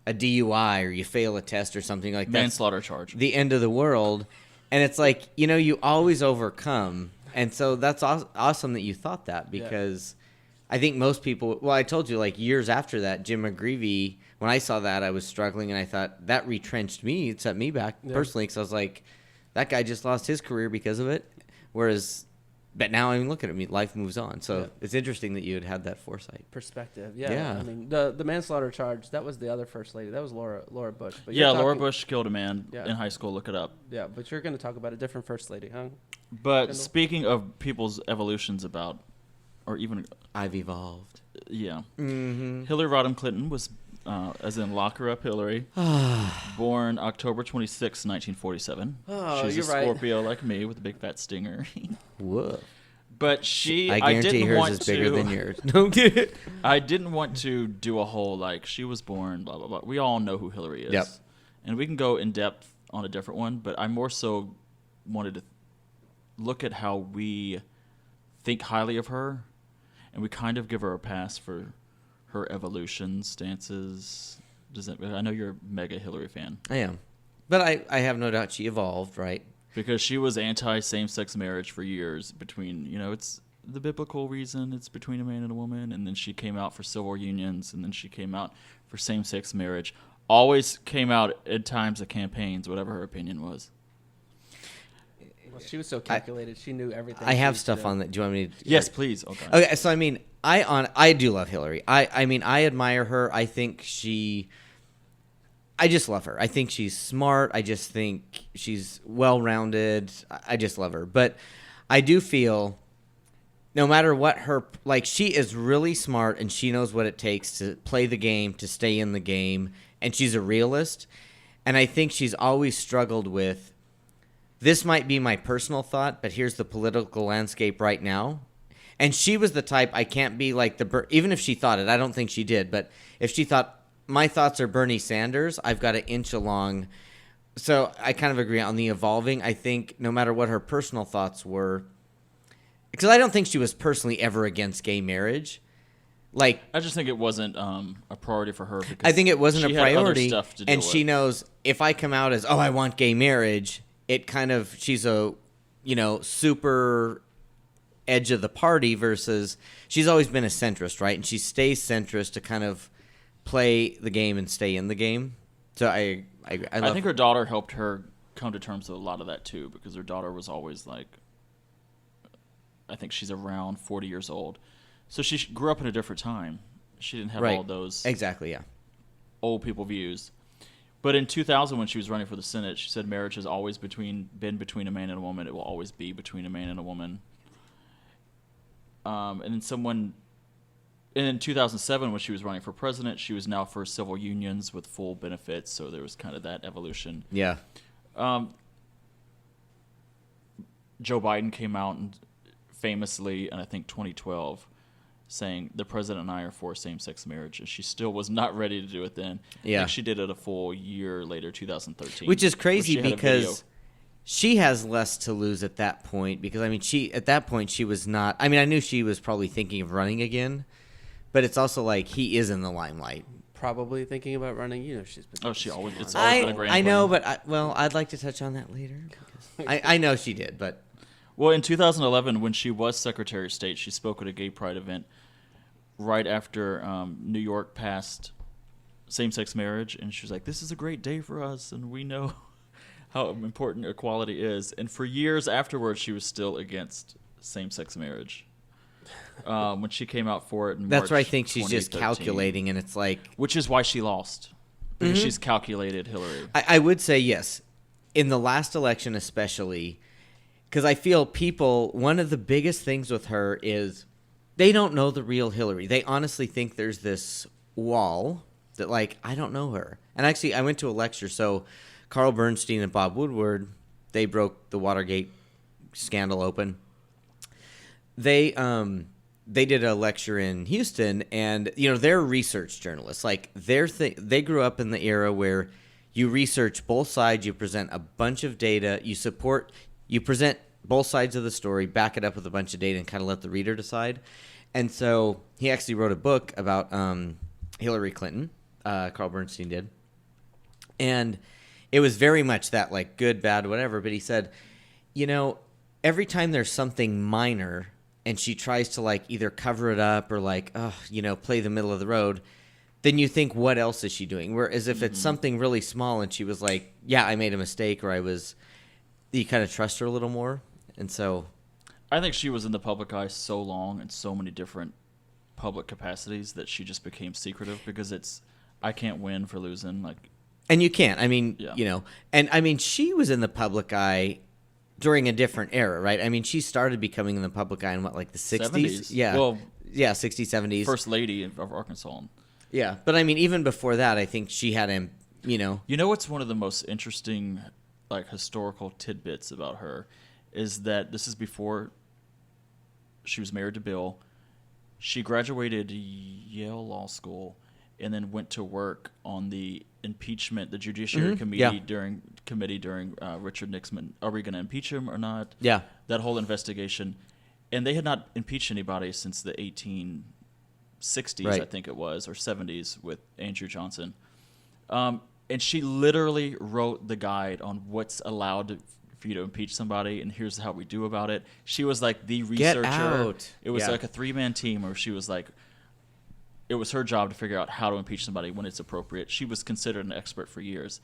B: a DUI or you fail a test or something like that,
C: Manslaughter charge.
B: the end of the world. And it's like, you always overcome. And so that's awesome that you thought that, because I think most people, well, I told you, like, years after that, Jim McGreevy, when I saw that, I was struggling, and I thought that retrenched me. It set me back personally, because I was like, that guy just lost his career because of it. Whereas, but now I mean, look at it, life moves on. So it's interesting that you had that foresight.
A: Perspective. Yeah.
B: Yeah.
A: I mean, the manslaughter charge, that was the other first lady. That was Laura Bush. But
C: Yeah,
A: you're
C: Laura
A: talking-
C: Bush killed a man
A: Yeah.
C: in high school. Look it up.
A: Yeah, but you're going to talk about a different first lady, huh?
C: But
A: Kendall?
C: speaking of people's evolutions about, or even,
B: I've evolved.
C: yeah.
B: Mm-hmm.
C: Hillary Rodham Clinton was, as in Lock Her Up Hillary, born October 26, 1947.
A: Oh,
C: She's
A: you're
C: a
A: right.
C: Scorpio like me with a big fat stinger.
B: Whoa.
C: But
B: I guarantee
C: didn't
B: hers
C: want
B: is bigger
C: to,
B: than yours. No kidding.
C: I didn't want to do a whole, like, she was born, blah, blah, blah. We all know who Hillary is.
B: Yep.
C: And we can go in depth on a different one, but I more so wanted to look at how we think highly of her, and we kind of give her a pass for her evolution stances. I know you're a mega Hillary fan.
B: I am. But I have no doubt she evolved, right?
C: Because she was anti same-sex marriage for years between, it's the biblical reason, it's between a man and a woman, and then she came out for civil unions, and then she came out for same-sex marriage. Always came out at times of campaigns, whatever her opinion was.
A: Well, she was so calculated. She knew everything.
B: I have
A: she
B: stuff
A: did.
B: on that. Do you want me to?
C: Yes, please. Okay.
B: Okay, so I mean, I do love Hillary. I mean, I admire her. I think I just love her. I think she's smart. I just think she's well-rounded. I just love her. But I do feel no matter what she is really smart, and she knows what it takes to play the game, to stay in the game, and she's a realist. And I think she's always struggled with, this might be my personal thought, but here's the political landscape right now. And she was the type, I can't be like even if she thought it, I don't think she did, but if she thought, my thoughts are Bernie Sanders, I've got to inch along. So I kind of agree on the evolving. I think no matter what her personal thoughts were, because I don't think she was personally ever against gay marriage. Like,
C: I just think it wasn't a priority for her. Because
B: I think it wasn't
C: she
B: a
C: had other
B: priority,
C: stuff to
B: and
C: deal
B: she
C: with.
B: knows if I come out as, I want gay marriage, it kind of, she's a, super edge of the party versus she's always been a centrist, right? And she stays centrist to kind of play the game and stay in the game. So I
C: think her daughter helped her come to terms with a lot of that too, because her daughter was always like, I think she's around 40 years old. So she grew up in a different time. She didn't have all those
B: exactly, yeah,
C: old people views. But in 2000, when she was running for the Senate, she said marriage has always been between a man and a woman. It will always be between a man and a woman. And in 2007, when she was running for president, she was now for civil unions with full benefits. So there was kind of that evolution.
B: yeah.
C: Joe Biden came out and famously, in I think 2012, saying the president and I are for same-sex marriage, and she still was not ready to do it then.
B: Yeah.
C: I think she did it a full year later, 2013.
B: Which is crazy
C: where she had a video.
B: because she has less to lose at that point because, I mean, at that point, she was not. I mean, I knew she was probably thinking of running again, but it's also like he is in the limelight.
A: Probably thinking about running. She's been.
C: Oh, she always. It's always been a grand
B: I know,
C: plan.
B: but I'd like to touch on that later. Because I know she did, but.
C: Well, in 2011, when she was Secretary of State, she spoke at a gay pride event right after New York passed same-sex marriage, and she was like, "This is a great day for us, and we know how important equality is." And for years afterwards, she was still against same-sex marriage. When she came out for it in
B: That's
C: March
B: where I think she's just
C: 2013.
B: calculating, and it's like...
C: Which is why she lost, because she's calculated Hillary.
B: I would say yes. In the last election especially, because I feel people... One of the biggest things with her is they don't know the real Hillary. They honestly think there's this wall that, like, I don't know her. And actually, I went to a lecture, so Carl Bernstein and Bob Woodward, they broke the Watergate scandal open. They did a lecture in Houston, and they're research journalists. Like they grew up in the era where you research both sides, you present a bunch of data, you present both sides of the story, back it up with a bunch of data, and kind of let the reader decide. And so he actually wrote a book about Hillary Clinton. Carl Bernstein did, and it was very much that, like, good, bad, whatever. But he said, every time there's something minor and she tries to, like, either cover it up or, like, play the middle of the road, then you think, what else is she doing? Whereas if it's something really small and she was like, yeah, I made a mistake, or you kind of trust her a little more. And so
C: I think she was in the public eye so long in so many different public capacities that she just became secretive, because I can't win for losing.
B: And you can't. I mean,
C: Yeah.
B: And I mean, she was in the public eye during a different era, right? I mean, she started becoming in the public eye in like the 60s?
C: 70s.
B: Yeah.
C: Well,
B: yeah, 60s, 70s.
C: First lady of Arkansas.
B: Yeah. But I mean, even before that, I think she had him,
C: You know what's one of the most interesting, like, historical tidbits about her is that this is before she was married to Bill. She graduated Yale Law School and then went to work on the impeachment, the Judiciary Committee during Richard Nixon. Are we going to impeach him or not?
B: Yeah.
C: That whole investigation. And they had not impeached anybody since the 1860s,
B: Right.
C: I think it was, or 70s with Andrew Johnson. And she literally wrote the guide on what's allowed for you to impeach somebody, and here's how we do about it. She was like the researcher.
B: Get out.
C: It was
B: Yeah.
C: like a 3-man team where she was like, it was her job to figure out how to impeach somebody when it's appropriate. She was considered an expert for years.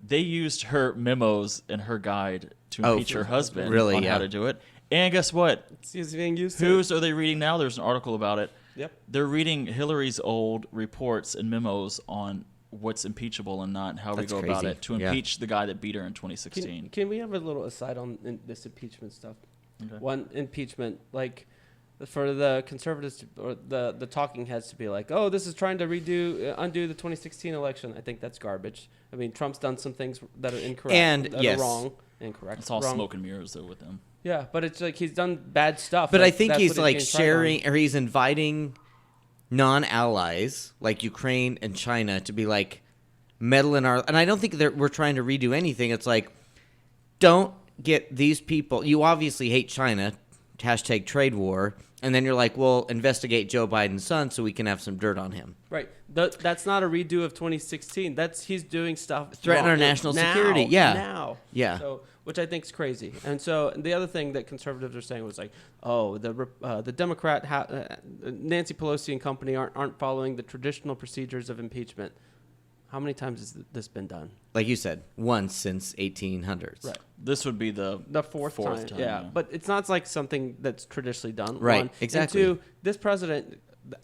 C: They used her memos and her guide to impeach her husband
B: really,
C: on
B: yeah.
C: how to do it. And guess what?
A: It's being used.
C: Whose are they reading now? There's an article about it.
A: Yep.
C: They're reading Hillary's old reports and memos on what's impeachable and not, and how
B: That's
C: we go about
B: crazy.
C: it to
B: Yeah.
C: impeach the guy that beat her in 2016.
A: Can we have a little aside on this impeachment stuff?
C: Okay.
A: One impeachment, like, for the conservatives or the talking heads to be like, oh, this is trying to undo the 2016 election. I think that's garbage. I mean, Trump's done some things that are incorrect,
B: And,
A: that
B: yes.
A: are wrong, incorrect.
C: It's all
A: wrong.
C: smoke and mirrors, though, with them.
A: Yeah, but it's like he's done bad stuff.
B: But I
A: Like,
B: think
A: that's
B: he's
A: what
B: like
A: being tried on.
B: sharing, or he's inviting non-allies like Ukraine and China to be like meddle in our. And I don't think that we're trying to redo anything. It's like, don't get these people. You obviously hate China, hashtag trade war, and then you're like, well, investigate Joe Biden's son so we can have some dirt on him.
A: Right. That's not a redo of 2016. He's doing stuff
B: Threaten our
A: wrong
B: national
A: now,
B: security. Yeah.
A: Now.
B: Yeah.
A: So, which I think is crazy. And so the other thing that conservatives are saying was like, oh, the Democrat Nancy Pelosi and company aren't following the traditional procedures of impeachment. How many times has this been done?
B: Like you said, once since 1800s.
A: Right.
C: This would be the
A: Fourth time. Yeah.
C: yeah.
A: But it's not like something that's traditionally done.
B: Right,
A: One.
B: exactly.
A: And two, this president,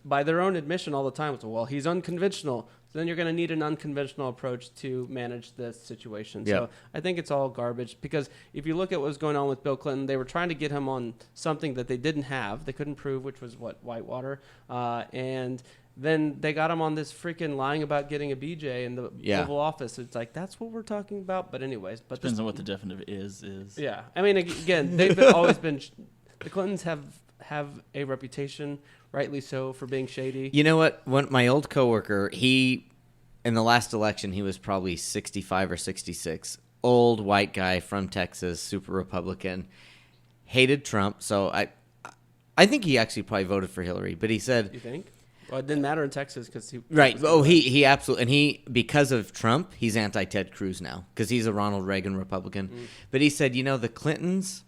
A: by their own admission all the time, was, well, he's unconventional. So then you're going to need an unconventional approach to manage this situation.
B: Yeah.
A: So I think it's all garbage, because if you look at what was going on with Bill Clinton, they were trying to get him on something that they didn't have. They couldn't prove, which was Whitewater. And then they got him on this freaking lying about getting a BJ in the
B: Yeah.
A: Oval Office. It's like, that's what we're talking about. But anyways, but
C: depends on what the definition is.
A: yeah, I mean, again, they've always been. The Clintons have a reputation, rightly so, for being shady.
B: You know what? My old coworker, in the last election, he was probably 65 or 66. old white guy from Texas, super Republican, hated Trump. So I think he actually probably voted for Hillary, but he said,
A: You think? Well, it didn't matter in Texas because he
B: right.
A: was
B: Oh,
A: gonna-
B: he absolutely, and he, because of Trump, he's anti-Ted Cruz now because he's a Ronald Reagan Republican. But he said, the Clintons,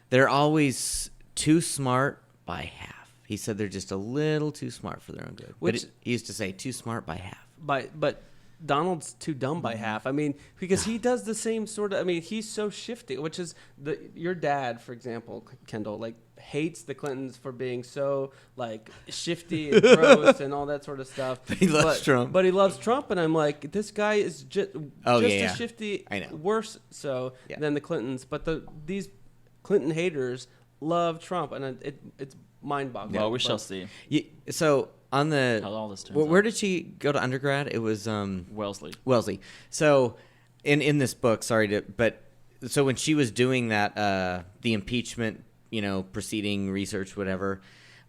B: they're always too smart by half. He said they're just a little too smart for their own good.
A: Which-
B: he used to say too smart by half.
A: But Donald's too dumb by half. I mean, because he does the same sort of. I mean, he's so shifty. Which is your dad, for example, Kendall, like hates the Clintons for being so like shifty and gross and all that sort of stuff.
B: But he loves Trump.
A: But he loves Trump, and I'm like, this guy is just
B: yeah.
A: as shifty,
B: I know.
A: worse so
B: Yeah.
A: than the Clintons. But these Clinton haters love Trump, and it's mind-boggling.
C: Well, we
A: But-
C: shall see.
B: So on the,
C: How all this turns
B: where
C: out.
B: did she go to undergrad? It was
C: Wellesley.
B: Wellesley. So in this book, so when she was doing that, the impeachment, proceeding research, whatever.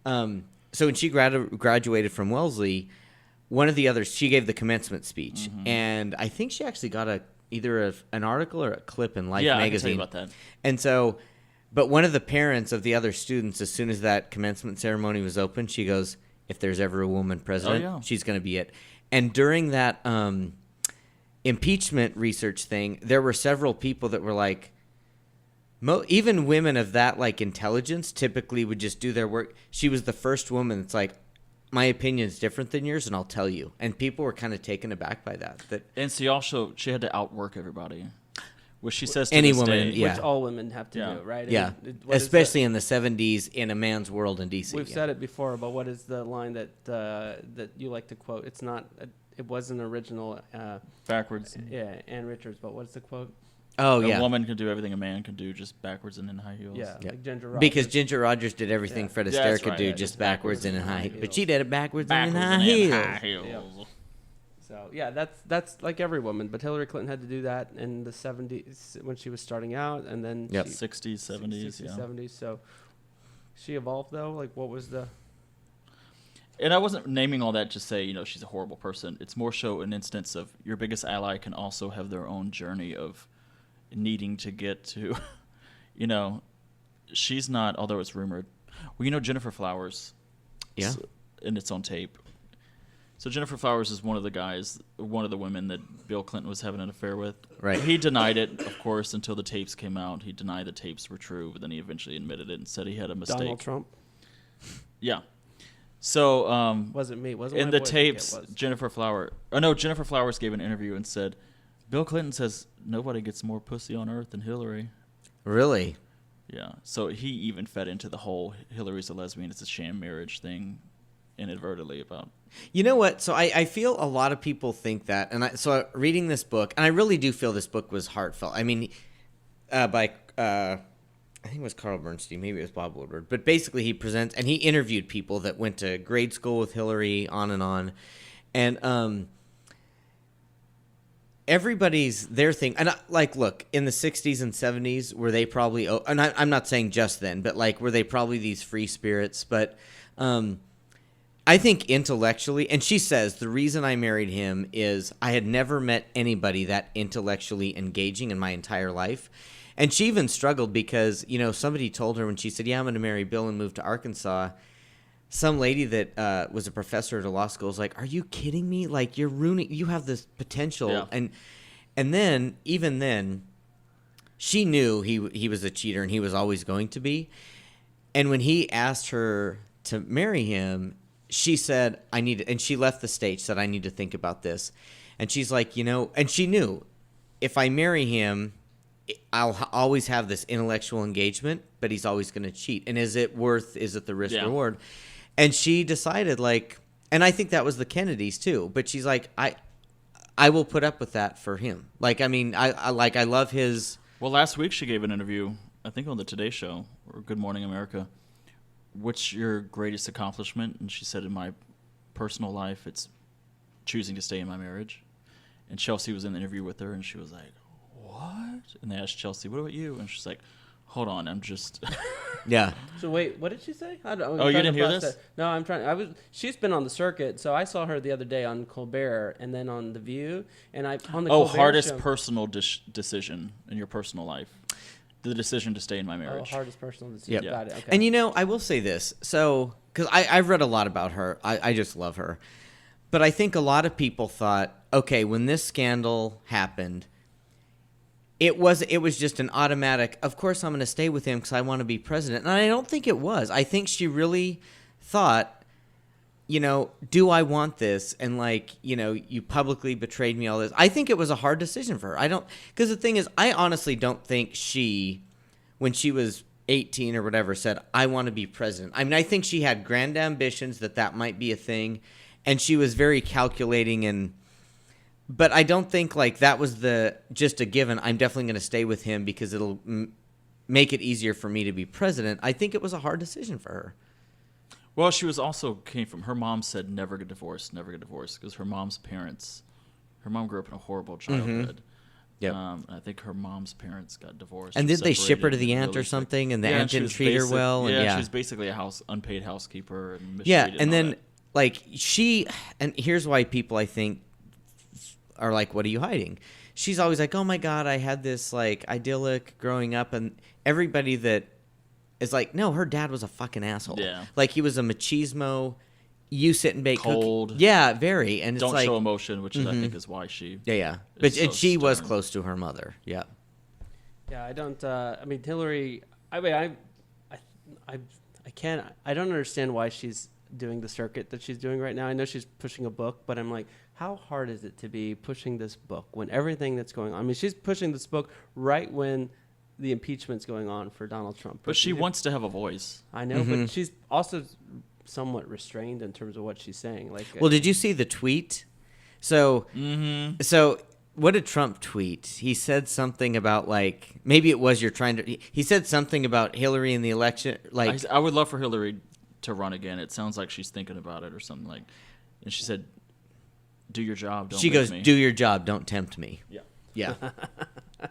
B: So when she graduated from Wellesley, one of the others, she gave the commencement speech, and I think she actually got either an article or a clip in Life
C: Yeah,
B: magazine.
C: I can tell you about that.
B: And so, but one of the parents of the other students, as soon as that commencement ceremony was open, she goes, if there's ever a woman president,
C: yeah.
B: she's going to be it. And during that impeachment research thing, there were several people that were like, even women of that like intelligence typically would just do their work. She was the first woman that's like, my opinion is different than yours, and I'll tell you. And people were kind of taken aback by that.
C: And she had to outwork everybody, which she says to
B: Any
C: this
B: woman,
C: day.
B: yeah.
A: Which all women have to
C: Yeah.
A: do, right?
B: Yeah,
A: What is
B: especially in the 70s in a man's world in D.C.
A: We've said it before, but what is the line that you like to quote? It's not. It wasn't original.
C: Backwards.
A: Yeah, Ann Richards. But what's the quote?
B: Oh,
C: A
B: yeah.
C: woman can do everything a man can do, just backwards and in high heels.
A: Yeah,
B: Yeah.
A: like Ginger Rogers.
B: Because Ginger Rogers did everything
A: Yeah.
B: Fred
C: Yeah,
B: Astaire
C: that's
B: could
C: right.
B: do,
C: Yeah,
B: just
C: just
B: backwards and in high. But she did it backwards, and in high heels.
A: So yeah, that's like every woman. But Hillary Clinton had to do that in the 70s when she was starting out, and then
B: Yep.
C: 60s, 70s,
A: 60s,
C: yeah.
A: 70s. So she evolved though. Like what was the?
C: And I wasn't naming all that to say, she's a horrible person. It's more so an instance of your biggest ally can also have their own journey of needing to get to, she's not, although it's rumored. Well, Jennifer Flowers.
B: Yeah.
C: And it's on tape. So Jennifer Flowers is one of the women that Bill Clinton was having an affair with.
B: Right.
C: He denied it, of course, until the tapes came out. He denied the tapes were true, but then he eventually admitted it and said he had a mistake.
A: Donald Trump.
C: Yeah. So
A: Wasn't me. Wasn't
C: in
A: my
C: the
A: boy, I think
C: tapes,
A: it was.
C: Jennifer Flowers gave an interview and said, Bill Clinton says nobody gets more pussy on earth than Hillary.
B: Really?
C: Yeah. So he even fed into the whole Hillary's a lesbian, it's a sham marriage thing inadvertently about.
B: You know what? So I feel a lot of people think that, and so reading this book, and I really do feel this book was heartfelt. I mean, by I think it was Carl Bernstein, maybe it was Bob Woodward, but basically he presents and he interviewed people that went to grade school with Hillary, on, and everybody's their thing. And look, in the 60s and 70s, were they probably? And I'm not saying just then, but like, were they probably these free spirits? But I think intellectually, and she says, the reason I married him is I had never met anybody that intellectually engaging in my entire life. And she even struggled because, somebody told her when she said, yeah, I'm going to marry Bill and move to Arkansas. Some lady that was a professor at a law school was like, are you kidding me? Like, you're ruining, you have this potential.
C: Yeah.
B: And then, even then, she knew he was a cheater and he was always going to be. And when he asked her to marry him, she said, and she left the stage, said, I need to think about this. And she's like, and she knew, if I marry him, I'll always have this intellectual engagement, but he's always going to cheat. And is it the risk reward? And she decided, and I think that was the Kennedys too, but she's like, I will put up with that for him. I love his.
C: Well, last week she gave an interview, I think on the Today Show or Good Morning America. What's your greatest accomplishment? And she said, in my personal life, it's choosing to stay in my marriage. And Chelsea was in the interview with her, and she was like, what? And they asked Chelsea, what about you? And she's like, Hold on, I'm just.
B: Yeah.
A: So wait, what did she say? I'm
C: Oh, you
A: trying to
C: didn't hear
A: process
C: this?
A: that. No, I'm trying. She's been on the circuit, so I saw her the other day on Colbert and then on The View, and on the
C: Oh,
A: Colbert
C: hardest
A: show,
C: personal decision in your personal life. The decision to stay in my marriage.
A: hardest personal decision.
B: Yep.
A: Got it. Okay.
B: And I will say this. So, because I've read a lot about her. I just love her. But I think a lot of people thought, okay, when this scandal happened, it was just an automatic, of course I'm going to stay with him because I want to be president. And I don't think it was. I think she really thought, do I want this? And you publicly betrayed me, all this. I think it was a hard decision for her. Because the thing is, I honestly don't think she, when she was 18 or whatever, said, I want to be president. I mean, I think she had grand ambitions that might be a thing. And she was very calculating but I don't think that was just a given. I'm definitely going to stay with him because it'll make it easier for me to be president. I think it was a hard decision for her.
C: Well, she was also came from, her mom said never get divorced, because her mom grew up in a horrible childhood.
B: Yep.
C: I think her mom's parents got divorced.
B: And
C: or
B: did they ship her to the
C: separated
B: aunt or
C: really
B: something? And the
C: Yeah,
B: aunt
C: she
B: didn't
C: was
B: treat her well?
C: Yeah,
B: And
C: she was basically a unpaid housekeeper. And
B: yeah,
C: mistreated
B: and
C: all
B: then
C: that.
B: and here's why people I think are like, what are you hiding? She's always like, oh my God, I had this idyllic growing up, and everybody that is like, no, her dad was a fucking asshole.
C: Yeah.
B: He was a machismo. You sit and bake
C: Cold.
B: cookies. Yeah, very. And
C: Don't
B: it's
C: show emotion, which is, I think is why she.
B: Yeah. But
C: so
B: she was
C: stern.
B: close to her mother. Yeah.
A: Yeah, I don't. I mean, Hillary. I mean, I can't. I don't understand why she's doing the circuit that she's doing right now. I know she's pushing a book, but I'm like, how hard is it to be pushing this book when everything that's going on? I mean, she's pushing this book right when the impeachment's going on for Donald Trump.
C: But she wants to have a voice.
A: I know, but she's also somewhat restrained in terms of what she's saying.
B: Well, did you see the tweet? So, so what did Trump tweet? He said something about maybe it was he said something about Hillary in the election.
C: I would love for Hillary to run again. It sounds like she's thinking about it or something and she said, do your job, don't
B: she
C: make
B: goes,
C: me.
B: do your job, don't tempt me.
C: Yeah.
B: Yeah.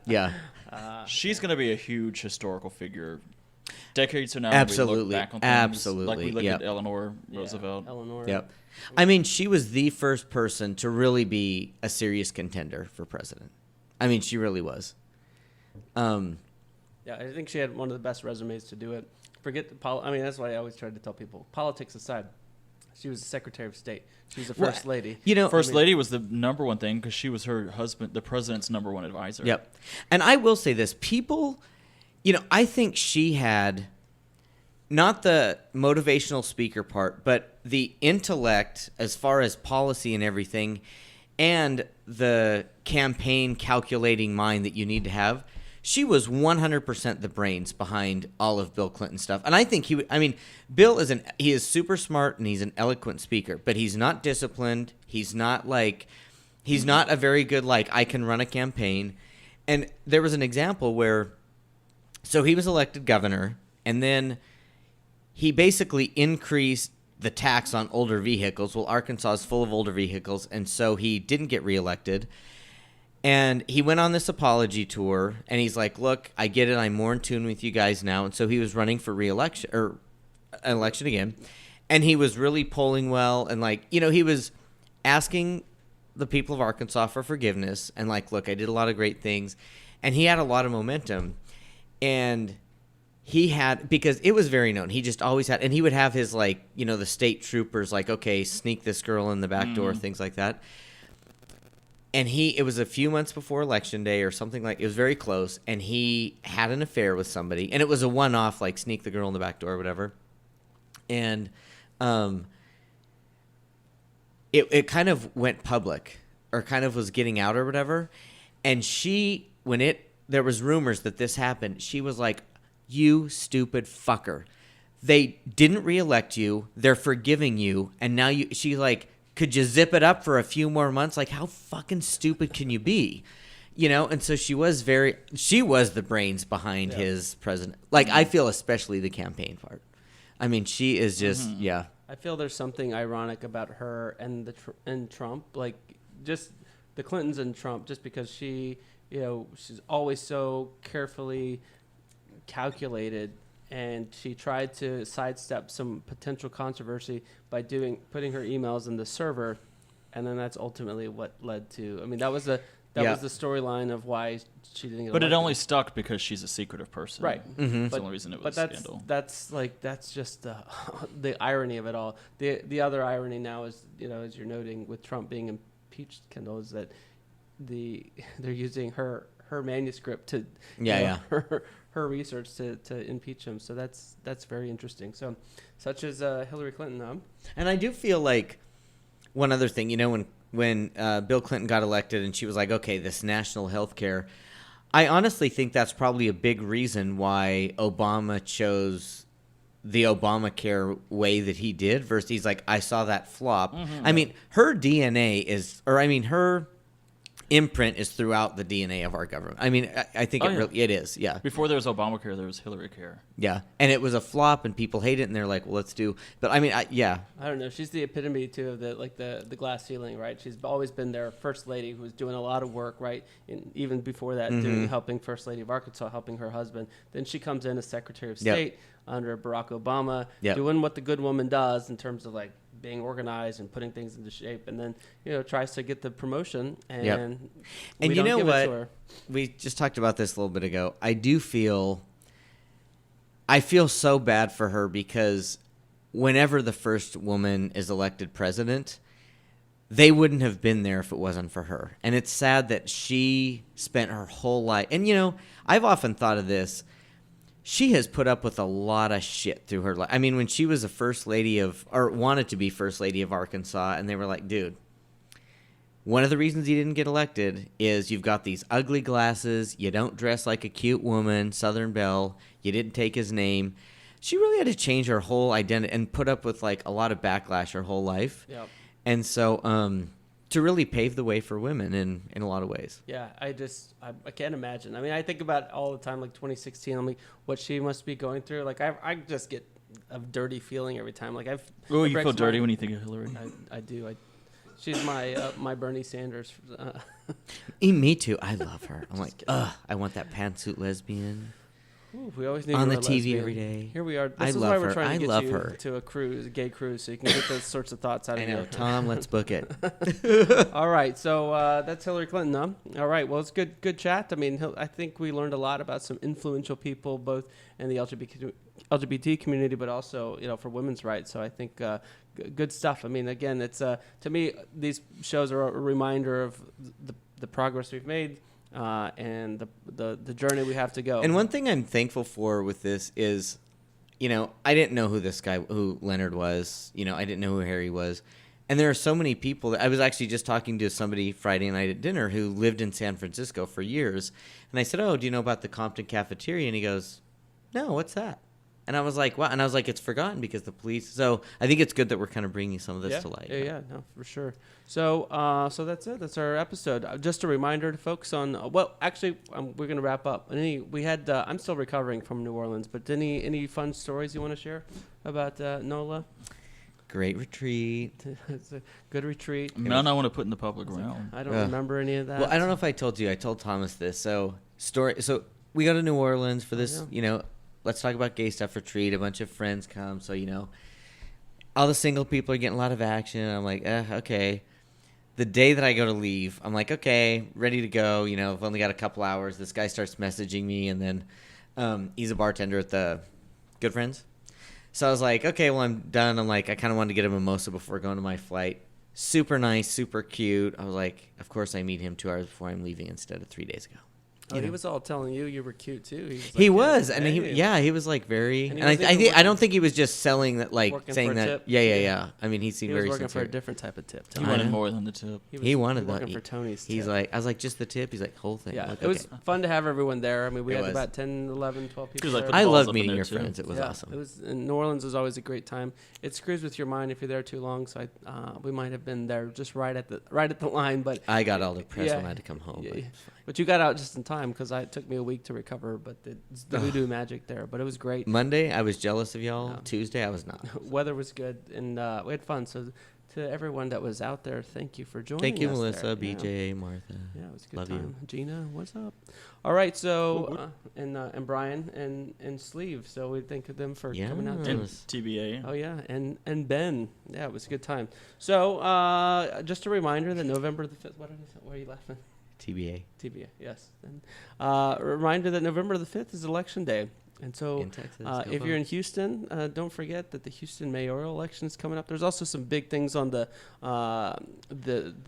B: Yeah.
C: She's going to be a huge historical figure. Decades from now,
B: Absolutely.
C: we look back on things
B: Absolutely.
C: like we look
B: Yep.
C: at Eleanor Roosevelt.
A: Eleanor.
B: Yep. I mean, she was the first person to really be a serious contender for president. I mean, she really was.
A: Yeah, I think she had one of the best resumes to do it. Forget I mean, that's why I always try to tell people, politics aside, she was the Secretary of State. She was the First Lady.
C: First Lady was the number one thing because she was her husband, the president's number one advisor.
B: Yep. And I will say this. People, I think she had not the motivational speaker part, but the intellect as far as policy and everything, and the campaign calculating mind that you need to have. She was 100% the brains behind all of Bill Clinton's stuff. And I think Bill he is super smart and he's an eloquent speaker, but he's not disciplined. He's not a very good, I can run a campaign. And there was an example where, so he was elected governor, and then he basically increased the tax on older vehicles. Well, Arkansas is full of older vehicles, and so he didn't get reelected. And he went on this apology tour, and he's like, look, I get it. I'm more in tune with you guys now. And so he was running for re-election, or election again. And he was really polling well. And, he was asking the people of Arkansas for forgiveness. And, look, I did a lot of great things. And he had a lot of momentum. And he had, because it was very known. He just always had, and he would have his, the state troopers, okay, sneak this girl in the back door, things like that. And it was a few months before Election Day or something it was very close, and he had an affair with somebody, and it was a one-off, sneak the girl in the back door or whatever. And it kind of went public, or kind of was getting out or whatever. And there was rumors that this happened, she was like, you stupid fucker. They didn't reelect you, they're forgiving you, and now could you zip it up for a few more months? How fucking stupid can you be? And so she was the brains behind his president. I feel especially the campaign part. I mean, she is just, yeah.
A: I feel there's something ironic about her and Trump, just the Clintons and Trump, just because she, she's always so carefully calculated, and she tried to sidestep some potential controversy by putting her emails in the server, and then that's ultimately what led to. I mean, that was the storyline of why she didn't get
C: But it
A: elected.
C: only stuck because she's a secretive person.
A: Right.
B: Mm-hmm.
C: That's the only reason it was
A: But
C: a scandal.
A: that's just the irony of it all. The other irony now is, as you're noting with Trump being impeached, Kendall, is that they're using her manuscript to her research to impeach him. So that's very interesting. So such as Hillary Clinton.
B: And I do feel like one other thing, when Bill Clinton got elected and she was like, okay, this national health care, I honestly think that's probably a big reason why Obama chose the Obamacare way that he did versus he's like, I saw that flop.
C: Mm-hmm.
B: I mean, her DNA her imprint is throughout the DNA of our government. I mean, I think it is. Yeah.
C: Before there was Obamacare, there was Hillary Care.
B: Yeah. And it was a flop and people hate it and they're like, well, let's do. But I mean,
A: I don't know. She's the epitome too of the glass ceiling, right? She's always been their first lady who was doing a lot of work, right? And even before that, helping First Lady of Arkansas, helping her husband. Then she comes in as Secretary of State under Barack Obama, doing what the good woman does in terms of like being organized and putting things into shape, and then tries to get the promotion, and we don't give it to her.
B: We just talked about this a little bit ago. I feel so bad for her because whenever the first woman is elected president, they wouldn't have been there if it wasn't for her. And it's sad that she spent her whole life. And I've often thought of this. She has put up with a lot of shit through her life. I mean, when she was wanted to be first lady of Arkansas, and they were like, dude, one of the reasons you didn't get elected is you've got these ugly glasses, you don't dress like a cute woman, Southern Belle, you didn't take his name. She really had to change her whole identity and put up with like a lot of backlash her whole life.
A: Yep.
B: And so to really pave the way for women in a lot of ways.
A: Yeah, I can't imagine. I mean, I think about it all the time, like 2016. I'm like, what she must be going through. Like, I just get a dirty feeling every time. Like,
C: Oh, you feel dirty when you think of Hillary?
A: I do. She's my Bernie Sanders.
B: Me too. I love her. I'm like, I want that pantsuit lesbian.
A: Ooh, we always need
B: on the
A: a
B: TV
A: lesbian.
B: every day.
A: Here we are.
B: I
A: This is
B: love
A: why we're
B: her.
A: trying to
B: I
A: get
B: love
A: you
B: her.
A: to a gay cruise, so you can get those sorts of thoughts out of
B: I know,
A: you.
B: Tom. Let's book it.
A: All right, so that's Hillary Clinton, huh? All right, well, it's good chat. I mean, I think we learned a lot about some influential people, both in the LGBT community, but also for women's rights. So I think good stuff. I mean, again, it's to me these shows are a reminder of the progress we've made. And the journey we have to go.
B: And one thing I'm thankful for with this is, I didn't know who Leonard was. I didn't know who Harry was. And there are so many people I was actually just talking to somebody Friday night at dinner who lived in San Francisco for years. And I said, oh, do you know about the Compton cafeteria? And he goes, no, what's that? And I was like, wow. And I was like, it's forgotten because the police. So I think it's good that we're kind of bringing some of this to light.
A: Yeah, no, for sure. So that's it. That's our episode. Just a reminder to folks on. We're gonna wrap up. We had. I'm still recovering from New Orleans, but any fun stories you want to share about NOLA?
B: Great retreat.
A: It's a good retreat.
C: None I want to put in the public realm.
A: I don't remember any of that.
B: Well, I don't know if I told you. I told Thomas this. So we go to New Orleans for this. Let's talk about gay stuff retreat. A bunch of friends come. So all the single people are getting a lot of action. I'm like, okay. The day that I go to leave, I'm like, okay, ready to go. I've only got a couple hours. This guy starts messaging me, and then he's a bartender at the Good Friends. So I was like, okay, well, I'm done. I'm like, I kind of wanted to get a mimosa before going to my flight. Super nice, super cute. I was like, of course I meet him 2 hours before I'm leaving instead of 3 days ago.
A: He was all telling you were cute too.
B: He was, and he was like very. And I don't think he was just selling that, like saying that.
A: Tip.
B: Yeah. I mean, he seemed very
A: was working
B: sincere.
A: for a different type of tip.
C: He wanted more than the tip.
B: He wanted that.
A: Working for Tony's.
B: He's
A: tip.
B: like, I was like, just the tip. He's like, whole thing.
A: Yeah,
B: like,
A: it was fun to have everyone there. I mean, we
B: It
A: had
B: was.
A: about 10, 11, 12 people.
C: Like
A: there.
C: the
B: I
C: balls
B: loved
C: up in
B: meeting
C: there,
B: your
C: too.
B: friends. It was awesome.
A: It was in New Orleans is always a great time. It screws with your mind if you're there too long. So we might have been there just right at the line. But
B: I got all depressed when I had to come home.
A: Yeah, but you got out just in time because it took me a week to recover. But it's the voodoo magic there. But it was great.
B: Monday, I was jealous of y'all.
A: Yeah.
B: Tuesday, I was not.
A: Weather was good and we had fun. So to everyone that was out there, thank you for joining us.
B: Thank you,
A: there.
B: Melissa,
A: Yeah.
B: BJ, Martha.
A: Yeah, it was a good
B: Love
A: time.
B: you.
A: Gina, what's up? All right, so and Brian and Sleeve. So we thank them for coming out.
C: And
B: Yes.
C: TBA.
A: Oh yeah, and Ben. Yeah, it was a good time. So just a reminder that November the 5th. What did I say? Why are you laughing?
B: TBA.
A: TBA, yes. And a reminder that November the 5th is Election Day. And so
B: In Texas.
A: if you're in Houston, don't forget that the Houston mayoral election is coming up. There's also some big things on the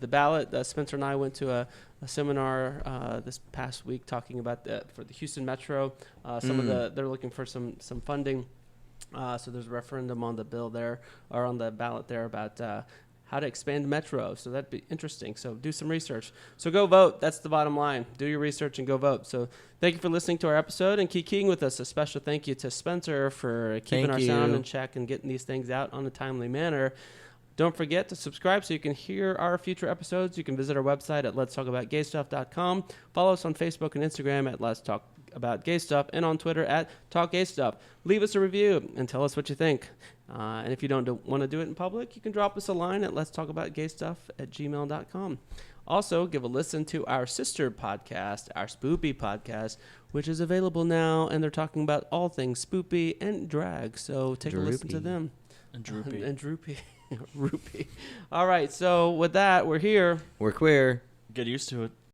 A: ballot. Spencer and I went to a seminar this past week talking about for the Houston Metro. They're looking for some funding. So there's a referendum on the bill there, or on the ballot there, about how to expand Metro. So that'd be interesting. So do some research. So go vote. That's the bottom line. Do your research and go vote. So thank you for listening to our episode and keep keying with us. A special thank you to Spencer for keeping our sound in check and getting these things out on a timely manner. Don't forget to subscribe so you can hear our future episodes. You can visit our website at letstalkaboutgaystuff.com. Follow us on Facebook and Instagram at Let's Talk About Gay Stuff, and on Twitter at Talk Gay Stuff. Leave us a review and tell us what you think. And if you don't want to do it in public, you can drop us a line at letstalkaboutgaystuff@gmail.com. Also, give a listen to our sister podcast, our Spoopy podcast, which is available now, and they're talking about all things spoopy and drag. So take a listen to them.
C: And Droopy.
A: And Droopy. Rupee. All right, so with that, we're here.
B: We're queer.
C: Get used to it.